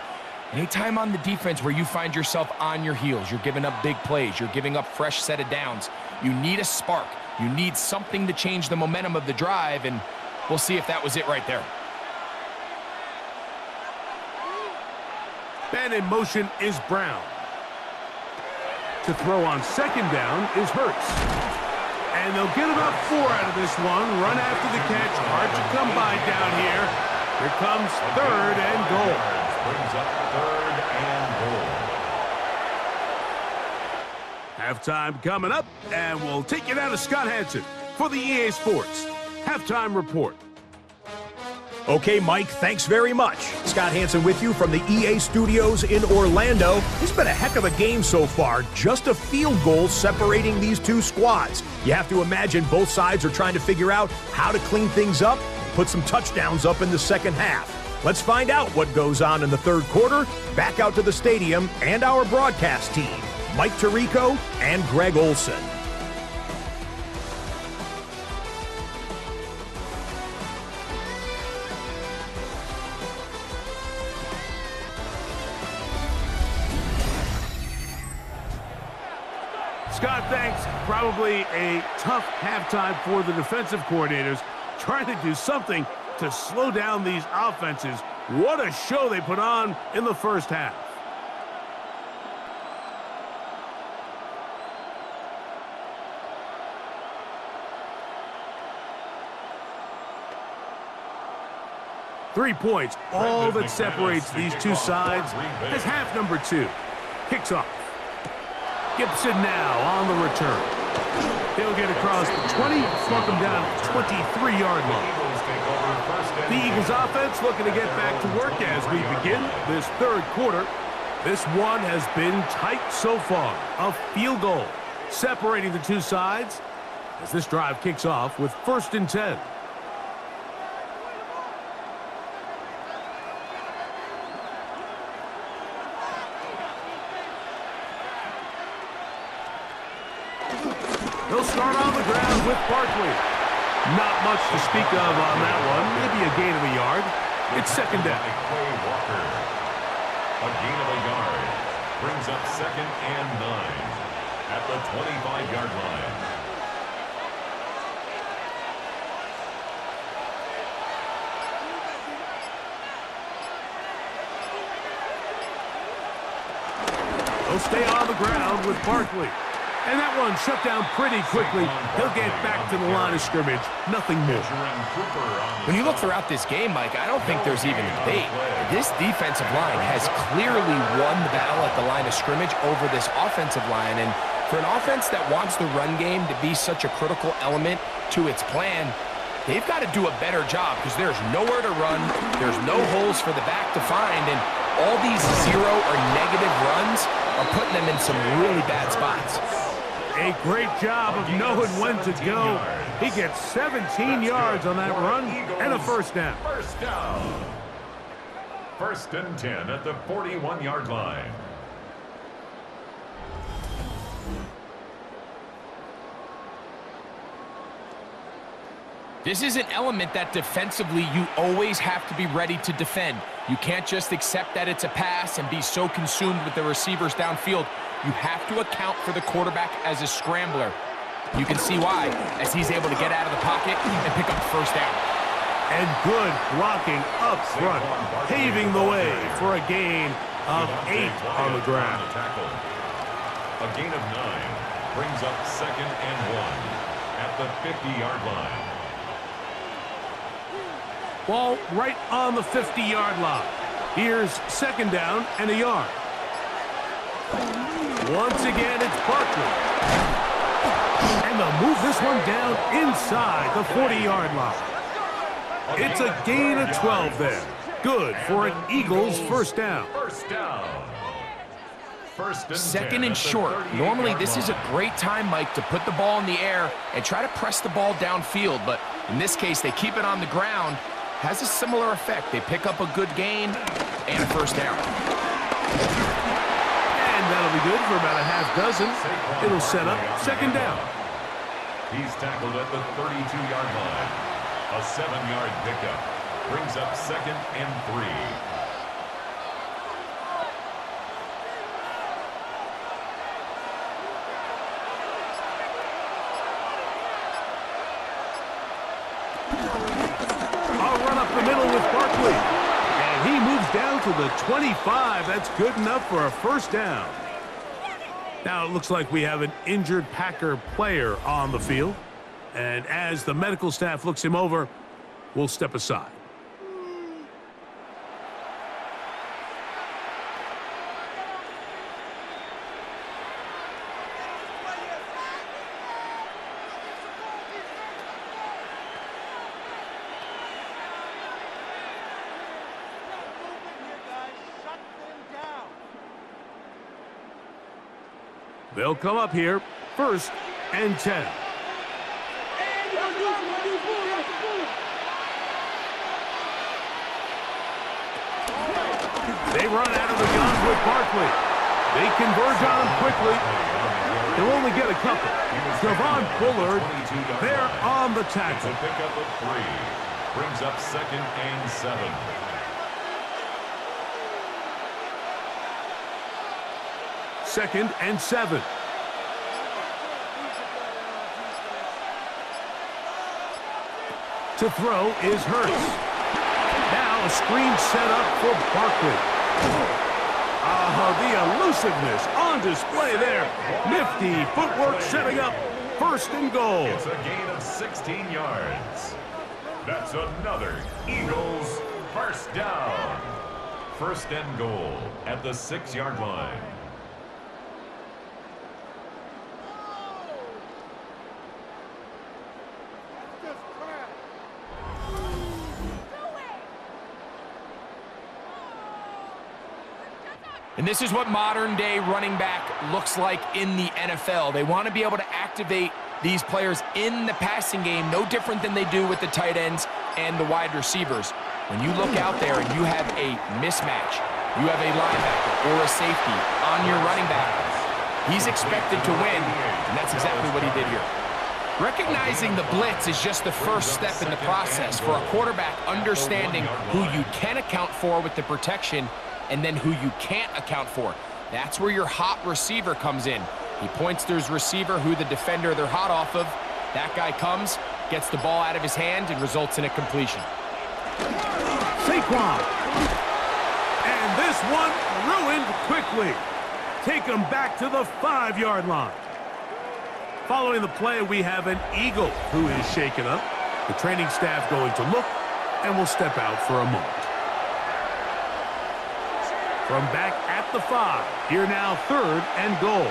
Anytime on the defense where you find yourself on your heels, you're giving up big plays, you're giving up fresh set of downs, you need a spark. You need something to change the momentum of the drive, and we'll see if that was it right there. And in motion is Brown. To throw on second down is Hurts. And they'll get about 4 out of this one. Run after the catch. Hard to come by down here. Here comes third and goal. Brings up third and goal. Halftime coming up, and we'll take you down to Scott Hansen for the EA Sports Halftime Report. Okay, Mike, thanks very much. Scott Hansen with you from the EA Studios in Orlando. It's been a heck of a game so far. Just a field goal separating these two squads. You have to imagine both sides are trying to figure out how to clean things up and put some touchdowns up in the second half. Let's find out what goes on in the third quarter. Back out to the stadium and our broadcast team, Mike Tirico and Greg Olson. Scott, thanks. Probably a tough halftime for the defensive coordinators, trying to do something to slow down these offenses. What a show they put on in the first half. Three points, all that separates these two sides as half number 2 kicks off. Gibson now on the return. He'll get across the 20, slug him down at the 23-yard line. The Eagles offense looking to get back to work as we begin this third quarter. This one has been tight so far. A field goal separating the two sides as this drive kicks off with first and 10. They'll start on the ground with Barkley. Not much to speak of on that one. Maybe a gain of a yard. It's second down. A gain of a yard brings up second and 9 at the 25-yard line. They'll stay on the ground with Barkley. And that one shut down pretty quickly. He'll get back to the line of scrimmage. Nothing more. When you look throughout this game, Mike, I don't think there's even a debate. This defensive line has clearly won the battle at the line of scrimmage over this offensive line. And for an offense that wants the run game to be such a critical element to its plan, they've got to do a better job because there's nowhere to run. There's no holes for the back to find. And all these zero or negative runs are putting them in some really bad spots. A great job of knowing when to go. He gets 17 yards on that run and a first down. First down. First and 10 at the 41-yard line. This is an element that defensively you always have to be ready to defend. You can't just accept that it's a pass and be so consumed with the receivers downfield. You have to account for the quarterback as a scrambler. You can see why, as he's able to get out of the pocket and pick up the first down. And good blocking up front, paving the way for a gain of 8 on the ground. A gain of 9 brings up 2nd and 1 at the 50-yard line. Ball right on the 50-yard line. Here's 2nd down and a yard. Once again, it's Barkley. And they'll move this one down inside the 40-yard line. It's a gain of 12 there. Good for an Eagles first down. Second and short. Normally, this is a great time, Mike, to put the ball in the air and try to press the ball downfield. But in this case, they keep it on the ground. Has a similar effect. They pick up a good gain and a first down. And that'll be good for about a half dozen. It'll set up 2nd down. He's tackled at the 32-yard line. A 7-yard pickup brings up 2nd and 3. The middle with Barkley. And he moves down to the 25. That's good enough for a first down. Now it looks like we have an injured Packer player on the field. And as the medical staff looks him over, we'll step aside. They'll come up here, 1st and 10. They run out of the gun with Barkley. They converge on him quickly. They'll only get a couple. Javon Bullard, they're on the tackle. It's a pickup of 3. Brings up 2nd and 7. Second and 7. To throw is Hurts. Now a screen set up for Barkley. The elusiveness on display there. Nifty footwork setting up 1st and goal. It's a gain of 16 yards. That's another Eagles first down. 1st and goal at the 6-yard line. And this is what modern-day running back looks like in the NFL. They want to be able to activate these players in the passing game, no different than they do with the tight ends and the wide receivers. When you look out there and you have a mismatch, you have a linebacker or a safety on your running back, he's expected to win, and that's exactly what he did here. Recognizing the blitz is just the first step in the process for a quarterback understanding who you can account for with the protection and then who you can't account for. That's where your hot receiver comes in. He points to his receiver, who the defender they're hot off of. That guy comes, gets the ball out of his hand, and results in a completion. Saquon. And this one ruined quickly. Take him back to the 5-yard line. Following the play, we have an Eagle who is shaken up. The training staff going to look, and will step out for a moment. From back at the 5, here now 3rd and goal.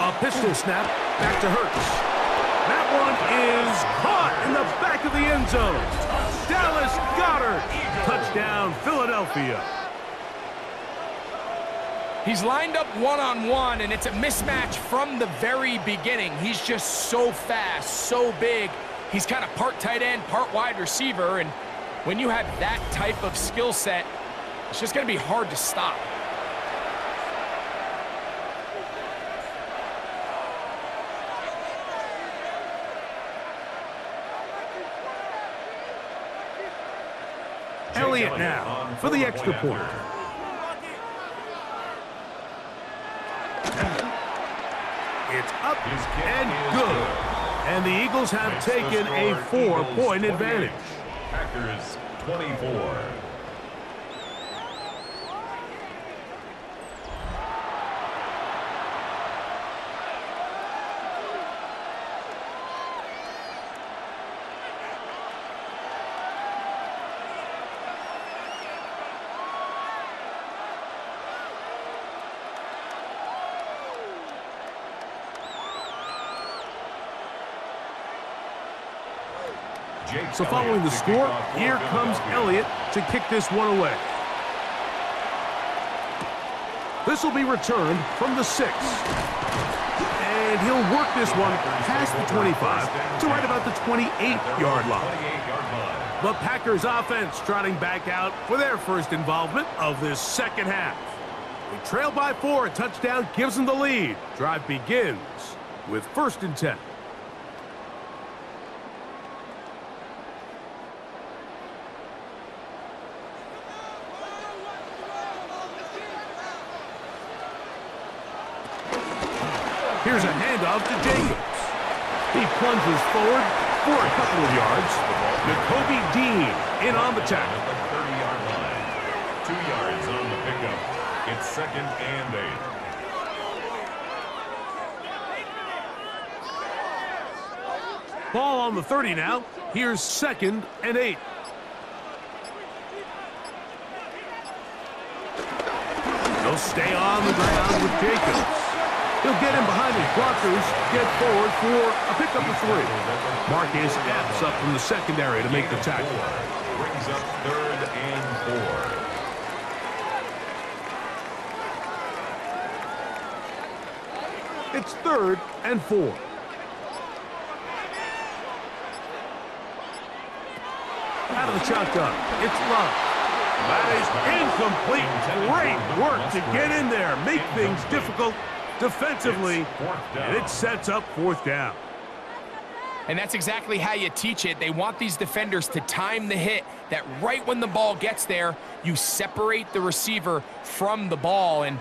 A pistol snap, back to Hurts. That one is caught in the back of the end zone. Dallas Goedert, touchdown Philadelphia. He's lined up one-on-one, and it's a mismatch from the very beginning. He's just so fast, so big. He's kind of part tight end, part wide receiver, and when you have that type of skill set, it's just going to be hard to stop. Elliott now for the extra point. It's up and good. And the Eagles have taken a 4-point advantage. Packers 24. So following the score, here comes Elliott to kick this one away. This will be returned from the 6. And he'll work this one past the 25 to right about the 28-yard line. The Packers offense trotting back out for their first involvement of this second half. They trail by 4. A touchdown gives them the lead. Drive begins with 1st and 10. Here's a handoff to Jacobs. He plunges forward for a couple of yards. Jacoby Dean in on the tackle. At the 30-yard line. 2 yards on the pickup. It's 2nd and 8. Ball on the 30 now. Here's 2nd and 8. They'll stay on the ground with Jacobs. He'll get in behind his blockers, get forward for a pickup of 3. Marcus Epps up from the secondary to make the tackle. Brings up 3rd and 4. It's 3rd and 4. Out of the shotgun, it's Love. That is incomplete. Great work to get in there, make things difficult defensively, and it sets up 4th down. And that's exactly how you teach it. They want these defenders to time the hit, that right when the ball gets there, you separate the receiver from the ball. And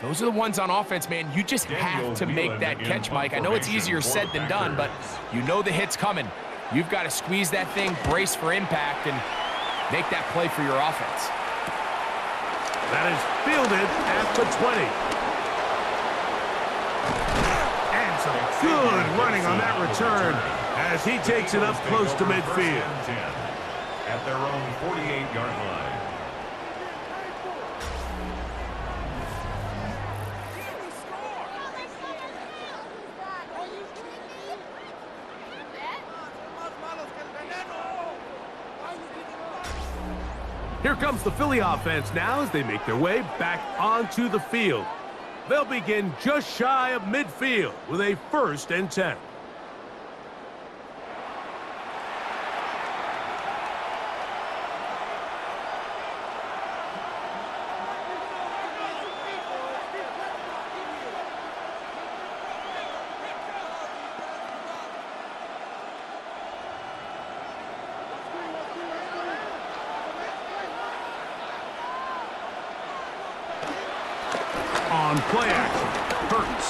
those are the ones on offense, man. You just have to make that catch, Mike. I know it's easier said than done, but you know the hit's coming. You've got to squeeze that thing, brace for impact, and make that play for your offense. That is fielded at the 20. Good running on that return as he takes it up close to midfield. At their own 48-yard line. Here comes the Philly offense now as they make their way back onto the field. They'll begin just shy of midfield with a 1st and 10. On play action, Hurts.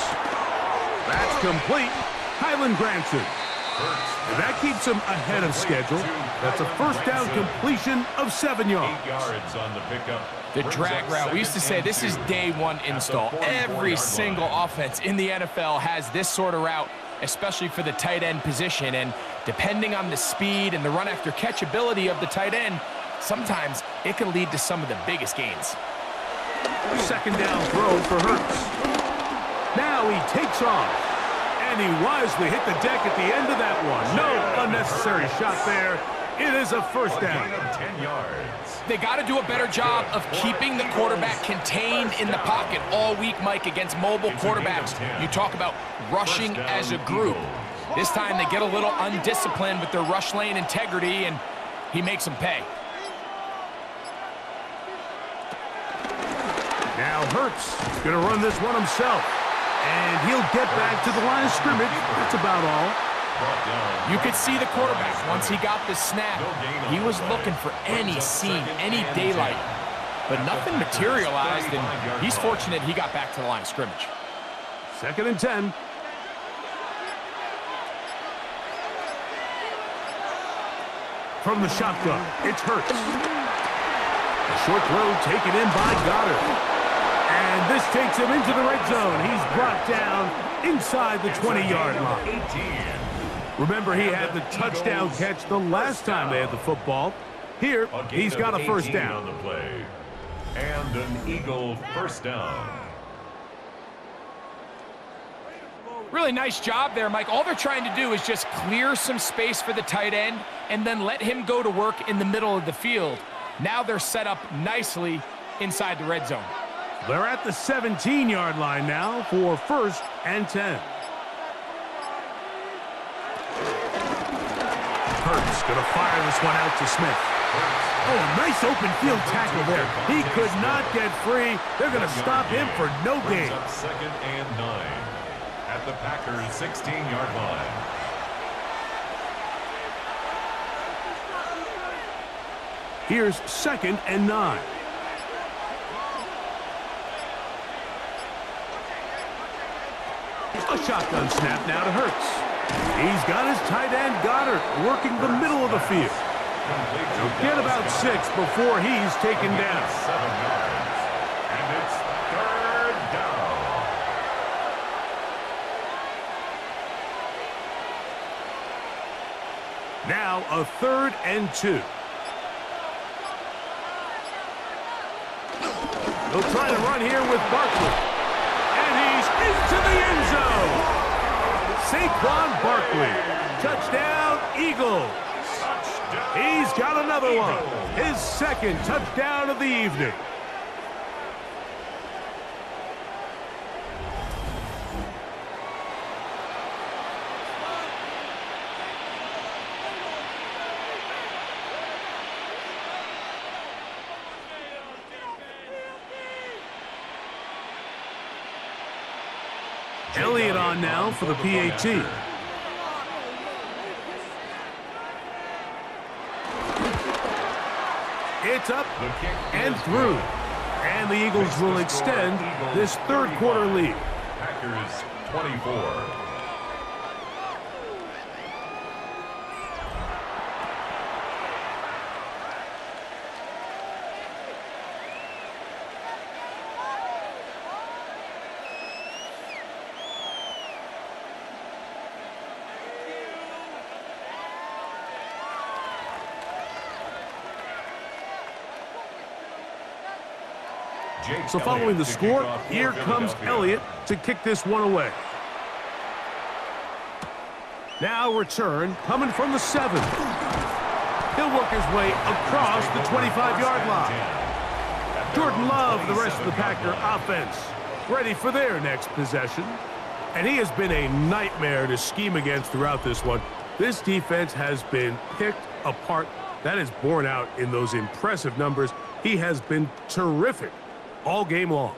That's complete. Kylan Granson. And that keeps him ahead of schedule. That's a 1st down completion of 7 yards. 8 yards on the pickup. The drag route. We used to say this is day 1 install. Every single offense in the NFL has this sort of route, especially for the tight end position. And depending on the speed and the run after catch ability of the tight end, sometimes it can lead to some of the biggest gains. 2nd down throw for Hurts. Now he takes off. And he wisely hit the deck at the end of that one. No unnecessary shot there. It is a 1st down. 10 yards. They got to do a better job of keeping the quarterback contained in the pocket all week, Mike, against mobile quarterbacks. You talk about rushing as a group. This time they get a little undisciplined with their rush lane integrity, and he makes them pay. Now Hurts going to run this one himself. And he'll get back to the line of scrimmage. That's about all. brought down. You could see the quarterback, once he got the snap, he was looking for any seam, any daylight. But nothing materialized, and he's fortunate he got back to the line of scrimmage. 2nd and 10. From the shotgun, it's Hurts. A short throw taken in by Goddard. And this takes him into the red zone. He's brought down inside the 20-yard line. Remember, he had the touchdown catch the last time they had the football. Here, he's got a first down. On the play. And an Eagle first down. Really nice job there, Mike. All they're trying to do is just clear some space for the tight end and then let him go to work in the middle of the field. Now they're set up nicely inside the red zone. They're at the 17-yard line now for 1st and 10. Hurts going to fire this one out to Smith. Oh, nice open field tackle there. He could not get free. They're going to stop him for no gain. 2nd and 9 at the Packers' 16-yard line. Here's 2nd and 9. A shotgun snap now to Hurts. He's got his tight end Goddard working the middle of the field. He'll get about 6 before he's taken down. 7 yards. And it's 3rd down. Now a 3rd and 2. They'll try to run here with Barkley. And he's into the end zone. Saquon Barkley. Touchdown, Eagles. He's got another one. His 2nd touchdown of the evening. Elliott on now for the PAT. It's up and through. And the Eagles will extend this 3rd quarter lead. Packers 24. So following the score, here comes Elliott to kick this one away. Now return coming from the 7. He'll work his way across the 25-yard line. Jordan Love, the rest of the Packer offense, ready for their next possession. And he has been a nightmare to scheme against throughout this one. This defense has been picked apart. That is borne out in those impressive numbers. He has been terrific all game long.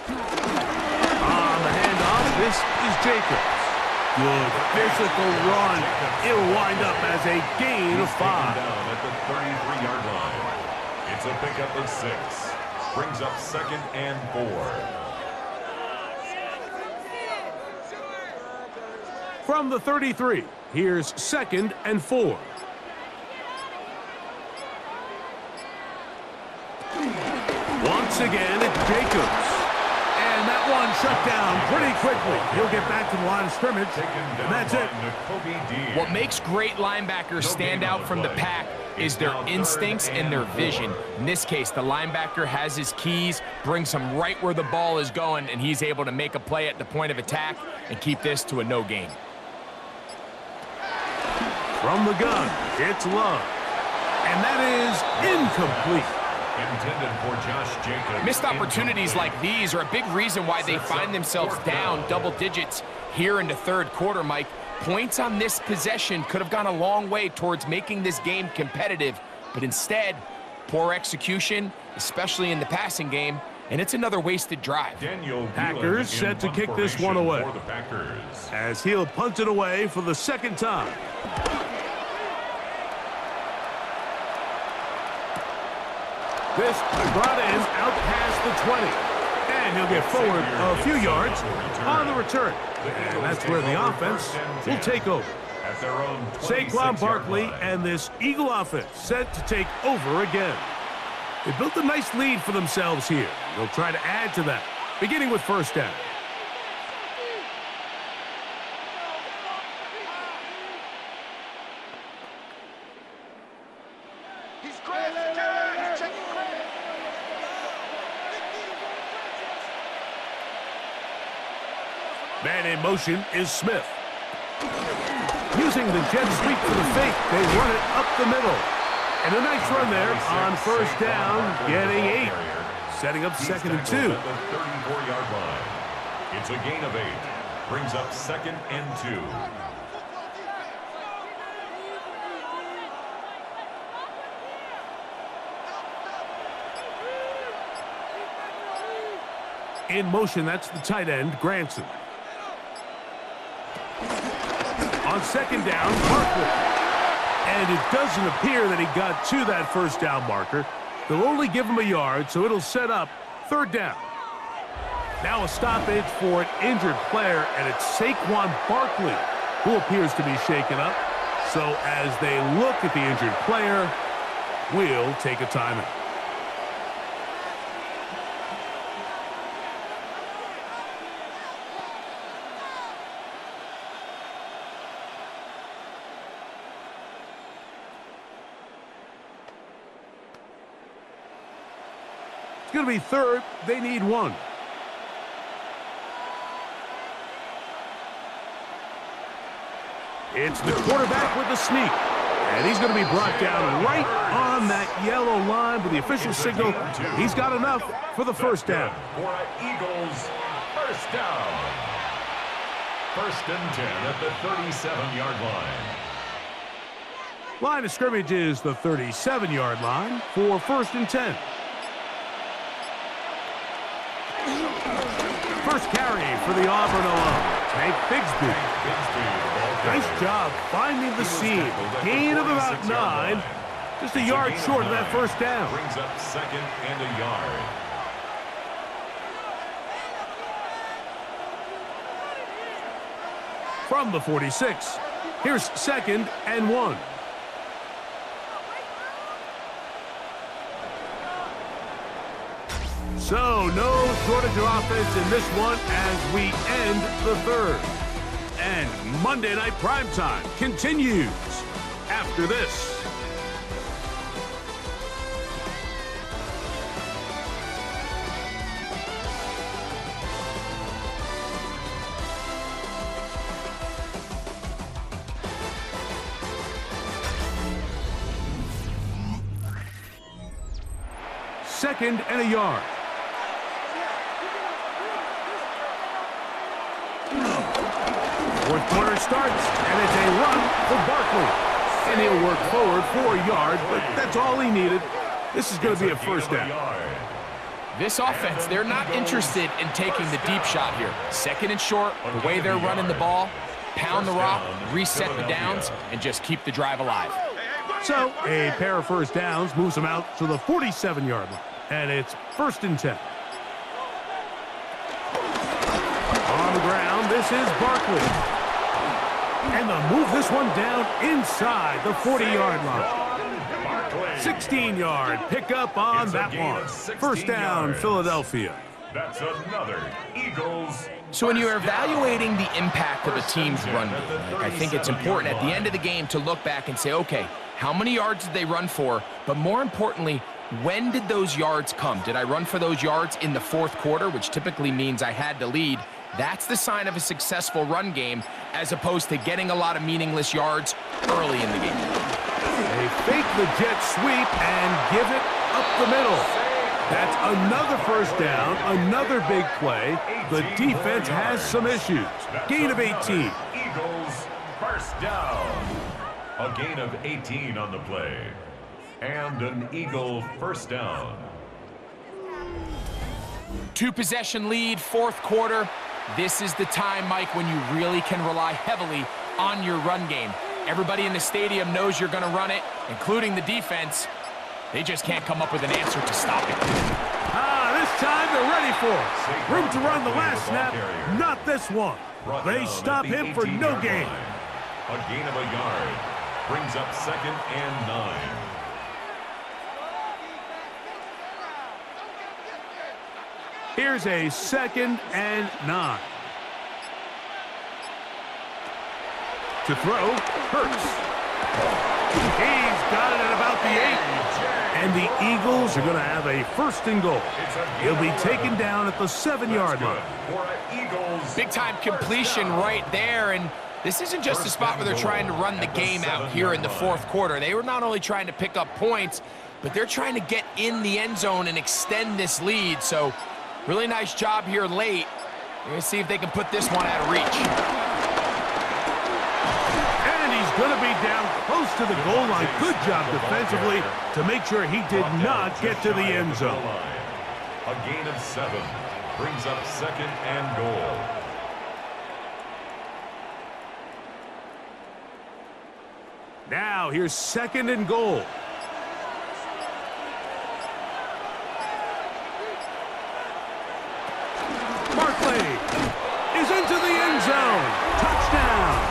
On the handoff, this is Jacobs. Good physical run. It'll wind up as a gain of 5. Down at the 33-yard line. It's a pickup of 6. Brings up 2nd and 4. From the 33, here's 2nd and 4. Once again, it's Jacobs. And that one shut down pretty quickly. He'll get back to the line of scrimmage, and that's it. What makes great linebackers stand out from the pack is their instincts and their vision. In this case, the linebacker has his keys, brings him right where the ball is going, and he's able to make a play at the point of attack and keep this to a no gain. From the gun, it's Love. And that is incomplete. Intended for Josh Jacobs. Missed opportunities like these are a big reason why they find themselves down double digits here in the 3rd quarter, Mike. Points on this possession could have gone a long way towards making this game competitive, but instead, poor execution, especially in the passing game, and it's another wasted drive. Packers set to kick this one away as he'll punt it away for the second time. This brought in out past the 20, and he'll get forward a few yards on the return. And that's where the offense will take over. Saquon Barkley and this Eagle offense set to take over again. They built a nice lead for themselves here. They'll try to add to that, beginning with first down. Man in motion is Smith. Using the jet sweep for the fake, they run it up the middle. And a nice run there on first down, getting 8. Setting up 2nd and 2. At the 34-yard line. It's a gain of 8. Brings up 2nd and 2. In motion, that's the tight end, Granson. On 2nd down, Barkley. And it doesn't appear that he got to that first down marker. They'll only give him a yard, so it'll set up 3rd down. Now a stoppage for an injured player, and it's Saquon Barkley who appears to be shaken up. So as they look at the injured player, we'll take a timeout. It's going to be 3rd. They need 1. It's the quarterback with the sneak. And he's going to be brought down right on that yellow line with the official signal. He's got enough for the first down. For Eagles, first down. 1st and 10 at the 37-yard line. Line of scrimmage is the 37-yard line for 1st and 10. First carry for the Auburn alum, Tank Bigsby. Nice job finding the seam. Gain of about 9. Just a yard short of that first down. Brings up 2nd and a yard. From the 46, here's 2nd and 1. So, no shortage of offense in this one as we end the 3rd. And Monday Night Primetime continues after this. Second and a yard. Fourth quarter starts, and it's a run for Barkley. And he'll work forward for a yard, but that's all he needed. This is going to be a first down. This offense, they're not interested in taking the deep shot here. 2nd and short, the way they're running the ball, pound the rock, reset the downs, and just keep the drive alive. So, a pair of first downs moves them out to the 47-yard line. And it's 1st and 10. On the ground, this is Barkley. And they'll move this one down inside the 40-yard line. 16-yard pickup on that one. First down, Philadelphia. That's another Eagles. So when you're evaluating the impact of a team's run game, I think it's important at the end of the game to look back and say, okay, how many yards did they run for? But more importantly, when did those yards come? Did I run for those yards in the 4th quarter, which typically means I had to lead? That's the sign of a successful run game, as opposed to getting a lot of meaningless yards early in the game. They fake the jet sweep and give it up the middle. That's another first down, another big play. The defense has some issues. Gain of 18. Eagles first down. A gain of 18 on the play. And an Eagle first down. 2-possession lead, fourth quarter. This is the time, Mike, when you really can rely heavily on your run game. Everybody in the stadium knows you're going to run it, including the defense. They just can't come up with an answer to stop it. This time they're ready for it. Room to run the last snap, not this one. They stop him for no gain. A gain of a yard brings up 2nd and 9. Here's a 2nd and 9. To throw, Hurts. He's got it at about the 8. And the Eagles are going to have a 1st and goal. He'll be taken down at the 7-yard line. Big-time completion right there, and this isn't just a spot where they're trying to run the game out here in the fourth quarter. They were not only trying to pick up points, but they're trying to get in the end zone and extend this lead. So really nice job here late. We're going to see if they can put this one out of reach. Going to be down close to the goal line. Good job defensively to make sure he did not get to the end zone. A gain of 7 brings up 2nd and goal. Now here's 2nd and goal. Barkley is into the end zone. Touchdown.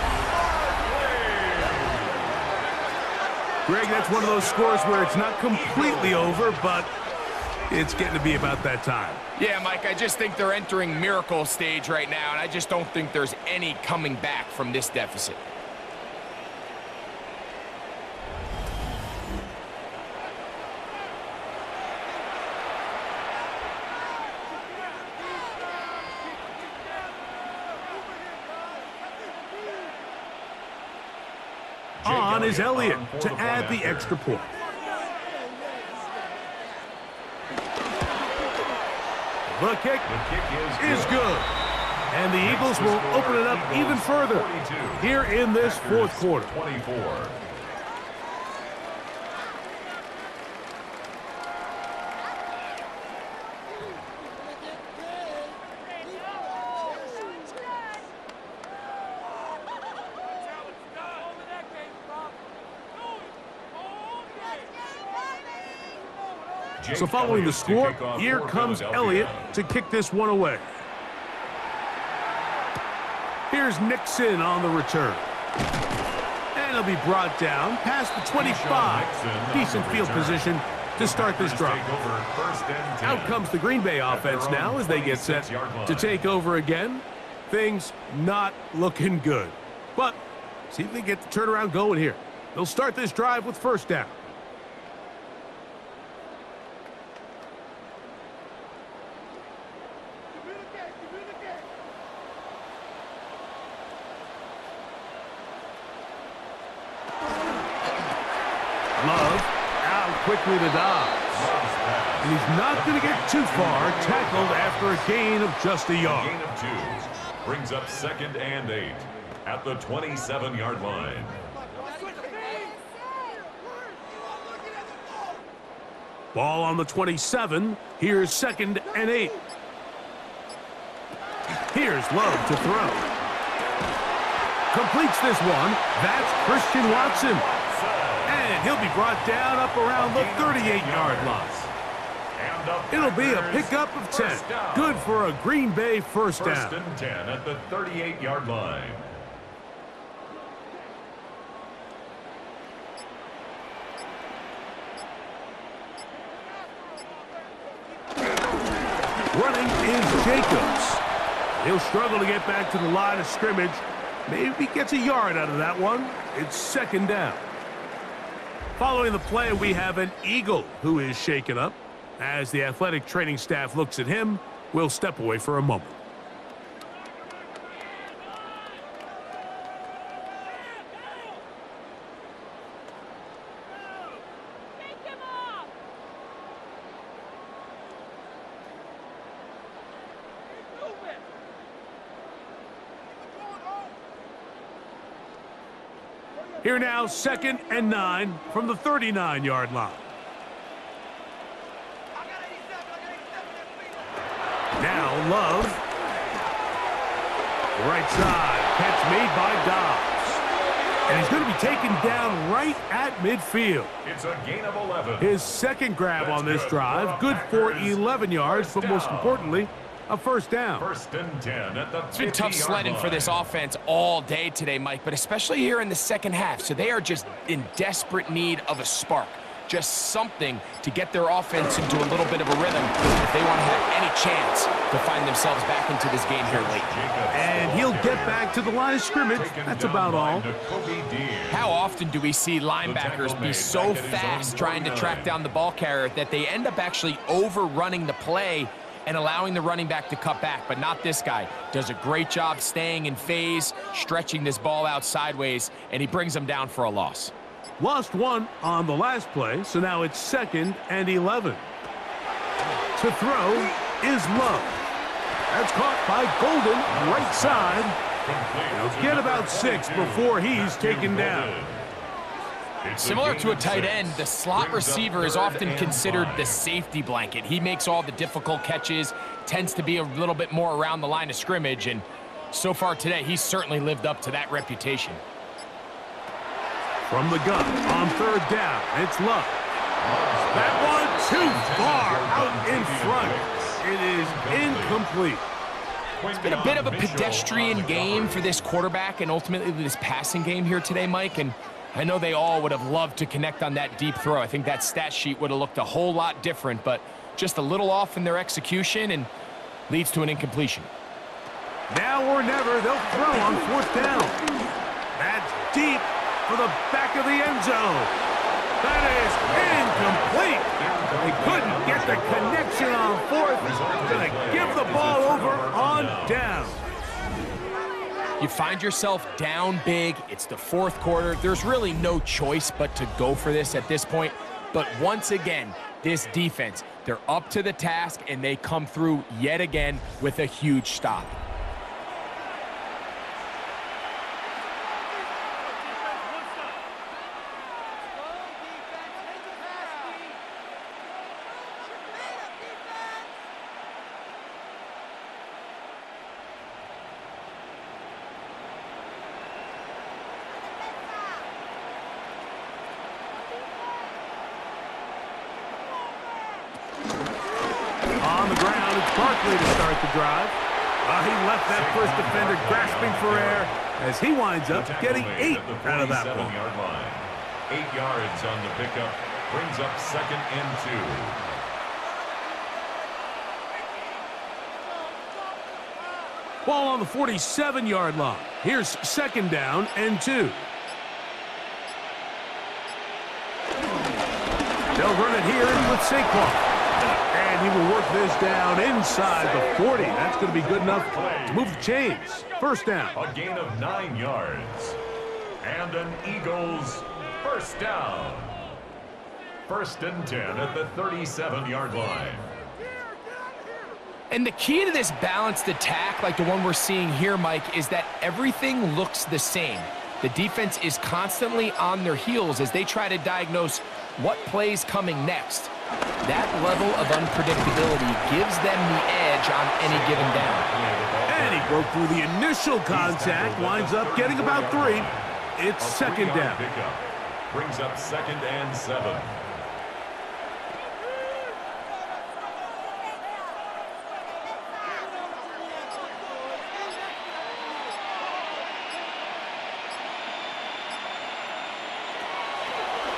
Greg, that's one of those scores where it's not completely over, but it's getting to be about that time. Yeah, Mike, I just think they're entering miracle stage right now, and I just don't think there's any coming back from this deficit. On is Elliott to add the extra point. The kick is good. And the Eagles will open it up even further here in this fourth quarter. 24. So following the score, here comes Elliott to kick this one away. Here's Nixon on the return. And he'll be brought down past the 25. Decent field position to start this drive. Out comes the Green Bay offense now as they get set to take over again. Things not looking good. But see if they get the turnaround going here. They'll start this drive with 1st down. Love out quickly to Dobbs. And he's not going to get too far, tackled after a gain of just a yard. Gain of 2 brings up 2nd and 8 at the 27-yard line. Ball on the 27. Here's 2nd and 8. Here's Love to throw. Completes this one. That's Christian Watson. And he'll be brought down up around the 38-yard line. It'll be a pickup of 10. Good for a Green Bay 1st down. 1st and 10 at the 38-yard line. Running is Jacobs. He'll struggle to get back to the line of scrimmage. Maybe gets a yard out of that one. It's 2nd down. Following the play, we have an Eagle who is shaken up. As the athletic training staff looks at him, we'll step away for a moment. Here now, 2nd and 9 from the 39-yard line. Now Love. Right side. Catch made by Dobbs. And he's going to be taken down right at midfield. It's a gain of 11. His second grab on this drive. Good for 11 yards, but most importantly, a first down. 1st and 10 at the 50-yard line. It's been tough sledding for this offense all day today, Mike, but especially here in the second half. So they are just in desperate need of a spark. Just something to get their offense into a little bit of a rhythm if they want to have any chance to find themselves back into this game here late. And he'll get back to the line of scrimmage. That's about all. How often do we see linebackers be so fast trying to track down the ball carrier that they end up actually overrunning the play and allowing the running back to cut back? But not this guy. Does a great job staying in phase, stretching this ball out sideways, and he brings them down for a loss. Lost one on the last play, so now it's 2nd and 11. To throw is Love. That's caught by Golden, right side. He'll get about 6 before he's taken down. Similar to a tight end, the slot receiver is often considered the safety blanket. He makes all the difficult catches, tends to be a little bit more around the line of scrimmage, and so far today, he's certainly lived up to that reputation. From the gun on 3rd down, it's Love. That one too far out in front. It is incomplete. It's been a bit of a pedestrian game for this quarterback and ultimately this passing game here today, Mike, and I know they all would have loved to connect on that deep throw. I think that stat sheet would have looked a whole lot different, but just a little off in their execution and leads to an incompletion. Now or never, they'll throw on 4th down. That's deep for the back of the end zone. That is incomplete. They couldn't get the connection on 4th. Going to give the ball over on down. You find yourself down big. It's the 4th quarter. There's really no choice but to go for this at this point. But once again, this defense, they're up to the task, and they come through yet again with a huge stop. On the ground, it's Barkley to start the drive. He left that first defender grasping for air as he winds up getting 8 out of that one. 8 yards on the pickup, brings up 2nd and 2. Ball on the 47-yard line. Here's 2nd down and 2. They'll run it here with Saquon. And he will work this down inside the 40. That's going to be good enough to move the chains. 1st down. A gain of 9 yards. And an Eagles 1st down. 1st and 10 at the 37-yard line. And the key to this balanced attack, like the one we're seeing here, Mike, is that everything looks the same. The defense is constantly on their heels as they try to diagnose what play's coming next. That level of unpredictability gives them the edge on any given down. And he broke through the initial contact, winds up getting about 3. It's 2nd down. Brings up 2nd and 7.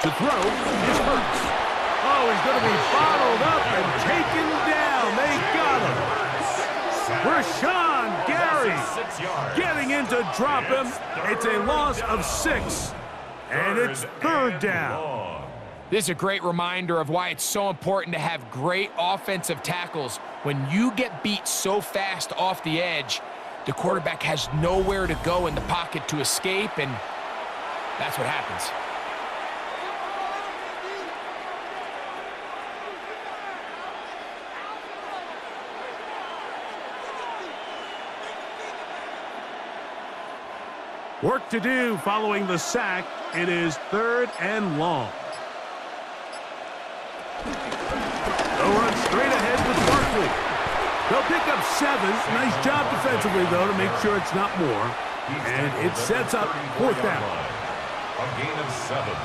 To throw is Hurts. Oh, he's going to be bottled up and taken down. They got him. Rashawn Gary getting in to drop him. It's a loss of 6, and it's 3rd down. This is a great reminder of why it's so important to have great offensive tackles. When you get beat so fast off the edge, the quarterback has nowhere to go in the pocket to escape, and that's what happens. Work to do following the sack. It is 3rd and long. They'll run straight ahead with Barkley. They'll pick up 7. Nice job defensively, though, to make sure it's not more. And it sets up 4th down. A gain of 7.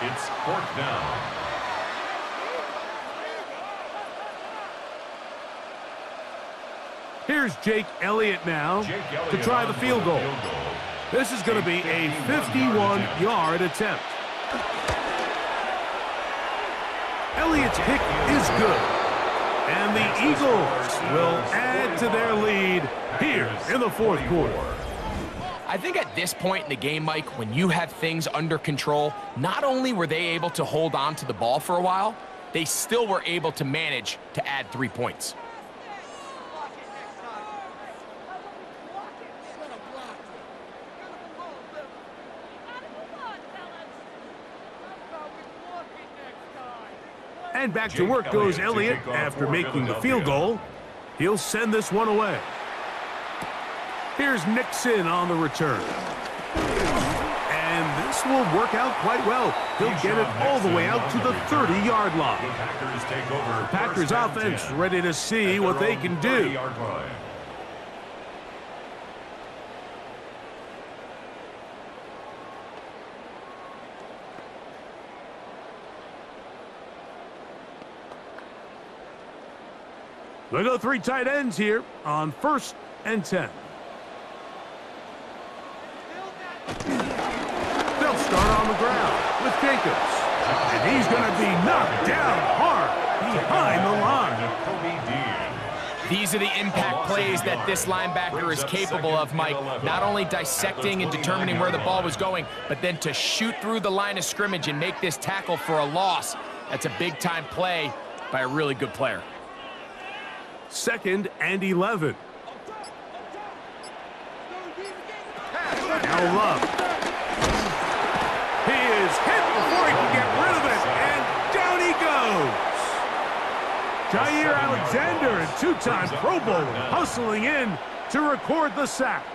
It's 4th down. Here's Jake Elliott now to try the field goal. This is going to be a 51-yard attempt. Elliott's kick is good. And the Eagles will add to their lead here in the 4th quarter. I think at this point in the game, Mike, when you have things under control, not only were they able to hold on to the ball for a while, they still were able to manage to add 3 points. And back to work goes Elliott after making the field goal. He'll send this one away. Here's Nixon on the return. And this will work out quite well. He'll get it all the way out to the 30-yard line. The Packers offense ready to see what they can do. We'll go 3 tight ends here on 1st and 10. They'll start on the ground with Jacobs. And he's going to be knocked down hard behind the line. These are the impact plays that this linebacker is capable of, Mike. Not only dissecting and determining where the ball was going, but then to shoot through the line of scrimmage and make this tackle for a loss. That's a big-time play by a really good player. 2nd and 11. Now Love. He is hit before he can get rid of it, and down he goes. Jaire Alexander, a 2-time Pro Bowler, hustling in to record the sack.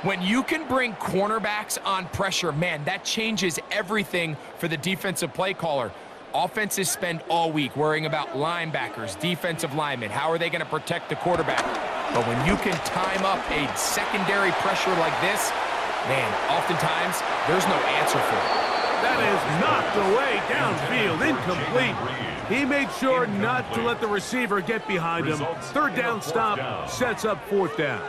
When you can bring cornerbacks on pressure, man, that changes everything for the defensive play caller. Offenses spend all week worrying about linebackers, defensive linemen. How are they going to protect the quarterback? But when you can time up a secondary pressure like this, man, oftentimes there's no answer for it. That is knocked away downfield, incomplete. He made sure not to let the receiver get behind him. 3rd down stop sets up 4th down.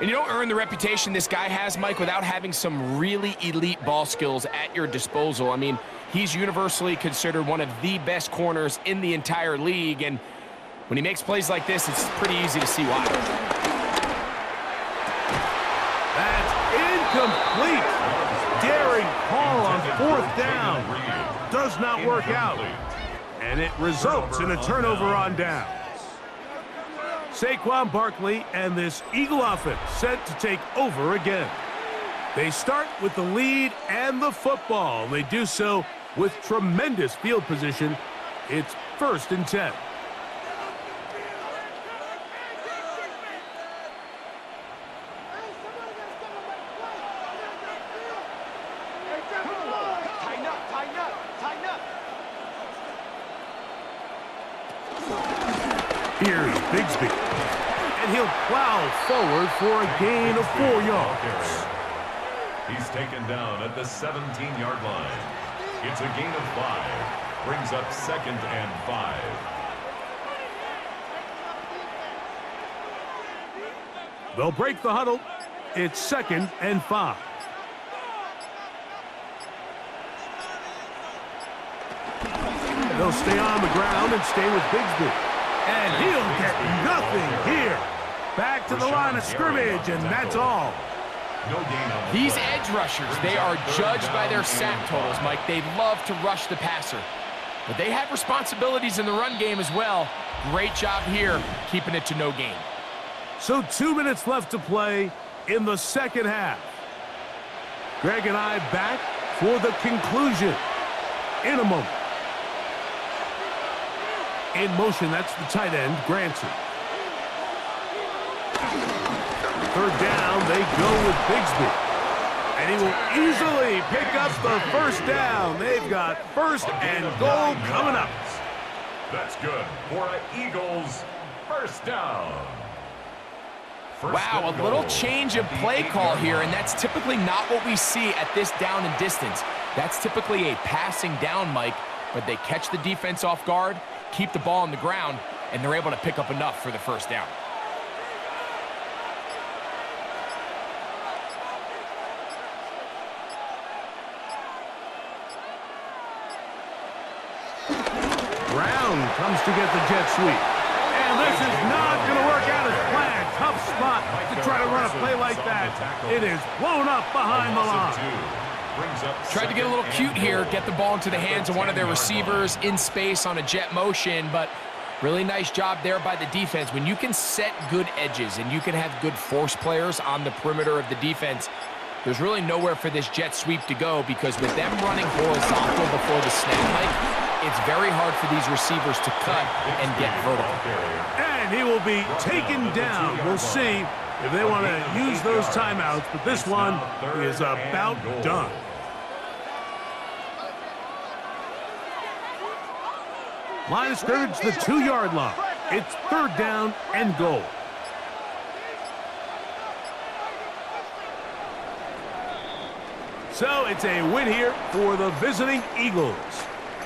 And you don't earn the reputation this guy has, Mike, without having some really elite ball skills at your disposal. I mean, he's universally considered one of the best corners in the entire league, and when he makes plays like this, it's pretty easy to see why. That's incomplete. Daring call on 4th down. Does not work out. And it results in a turnover on downs. Saquon Barkley and this Eagle offense set to take over again. They start with the lead and the football. They do so with tremendous field position. It's 1st and 10. Here's Bigsby, and he'll plow forward for a gain of 4 yards. He's taken down at the 17-yard line. It's a gain of 5. Brings up 2nd and 5. They'll break the huddle. It's 2nd and 5. They'll stay on the ground and stay with Bigsby. And he'll get nothing here. Back to the line of scrimmage, and that's all. These edge rushers, they are judged by their sack totals, Mike. They love to rush the passer. But they have responsibilities in the run game as well. Great job here, keeping it to no gain. So 2 minutes left to play in the 2nd half. Greg and I back for the conclusion in a moment. In motion, that's the tight end, Granson. 3rd down, they go with Bigsby. And he will easily pick up the first down. They've got first and goal coming up. That's good for an Eagles first down. Wow, a little change of play call here, and that's typically not what we see at this down and distance. That's typically a passing down, Mike, but they catch the defense off guard, keep the ball on the ground, and they're able to pick up enough for the first down. Brown comes to get the jet sweep. And this is not going to work out as planned. Tough spot to try to run a play like that. It is blown up behind the line. Tried to get a little cute here, get the ball into the hands of one of their receivers in space on a jet motion, but really nice job there by the defense. When you can set good edges and you can have good force players on the perimeter of the defense, there's really nowhere for this jet sweep to go, because with them running horizontal before the snap, Mike, it's very hard for these receivers to cut and get vertical. And he will be taken down. We'll see if they want to use those timeouts, but this one is about done. Line of scrimmage, the 2-yard line. It's third down and goal. So it's a win here for the visiting Eagles.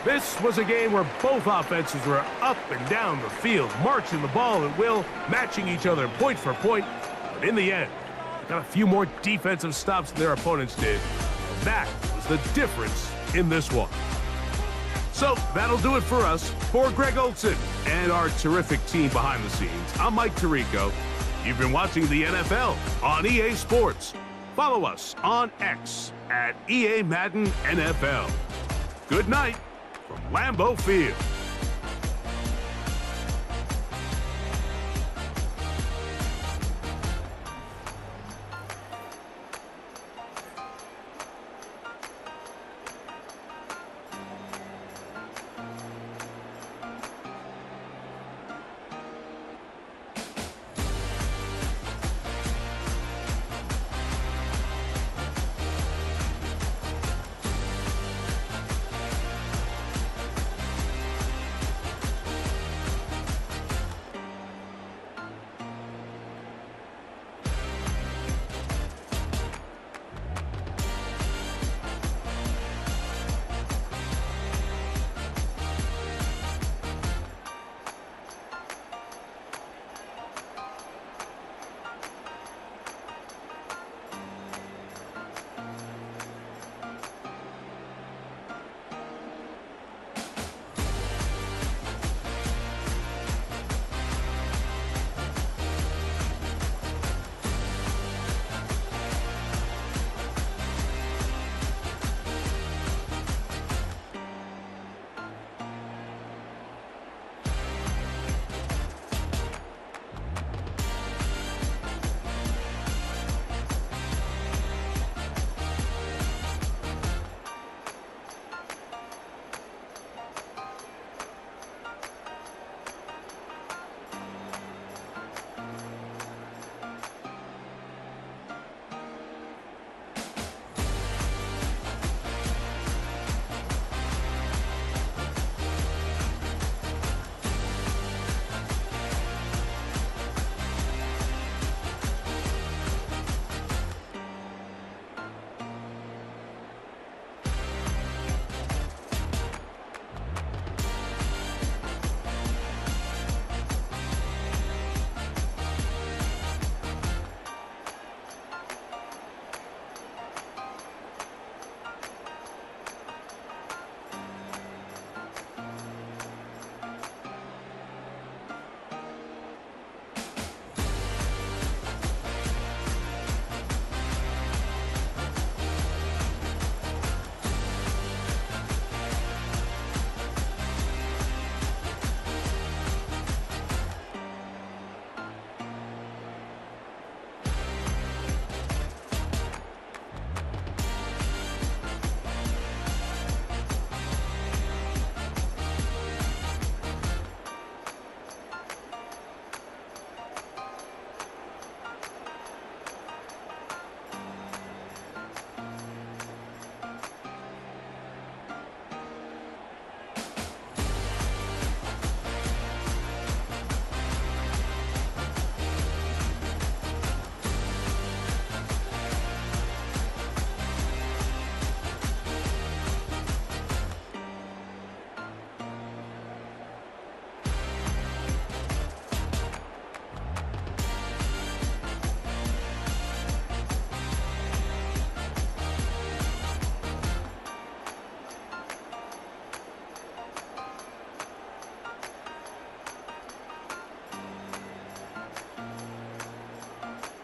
This was a game where both offenses were up and down the field, marching the ball at will, matching each other point for point. But in the end, they got a few more defensive stops than their opponents did. And that was the difference in this one. So that'll do it for us. For Greg Olson and our terrific team behind the scenes, I'm Mike Tirico. You've been watching the NFL on EA Sports. Follow us on X at EA Madden NFL. Good night from Lambeau Field.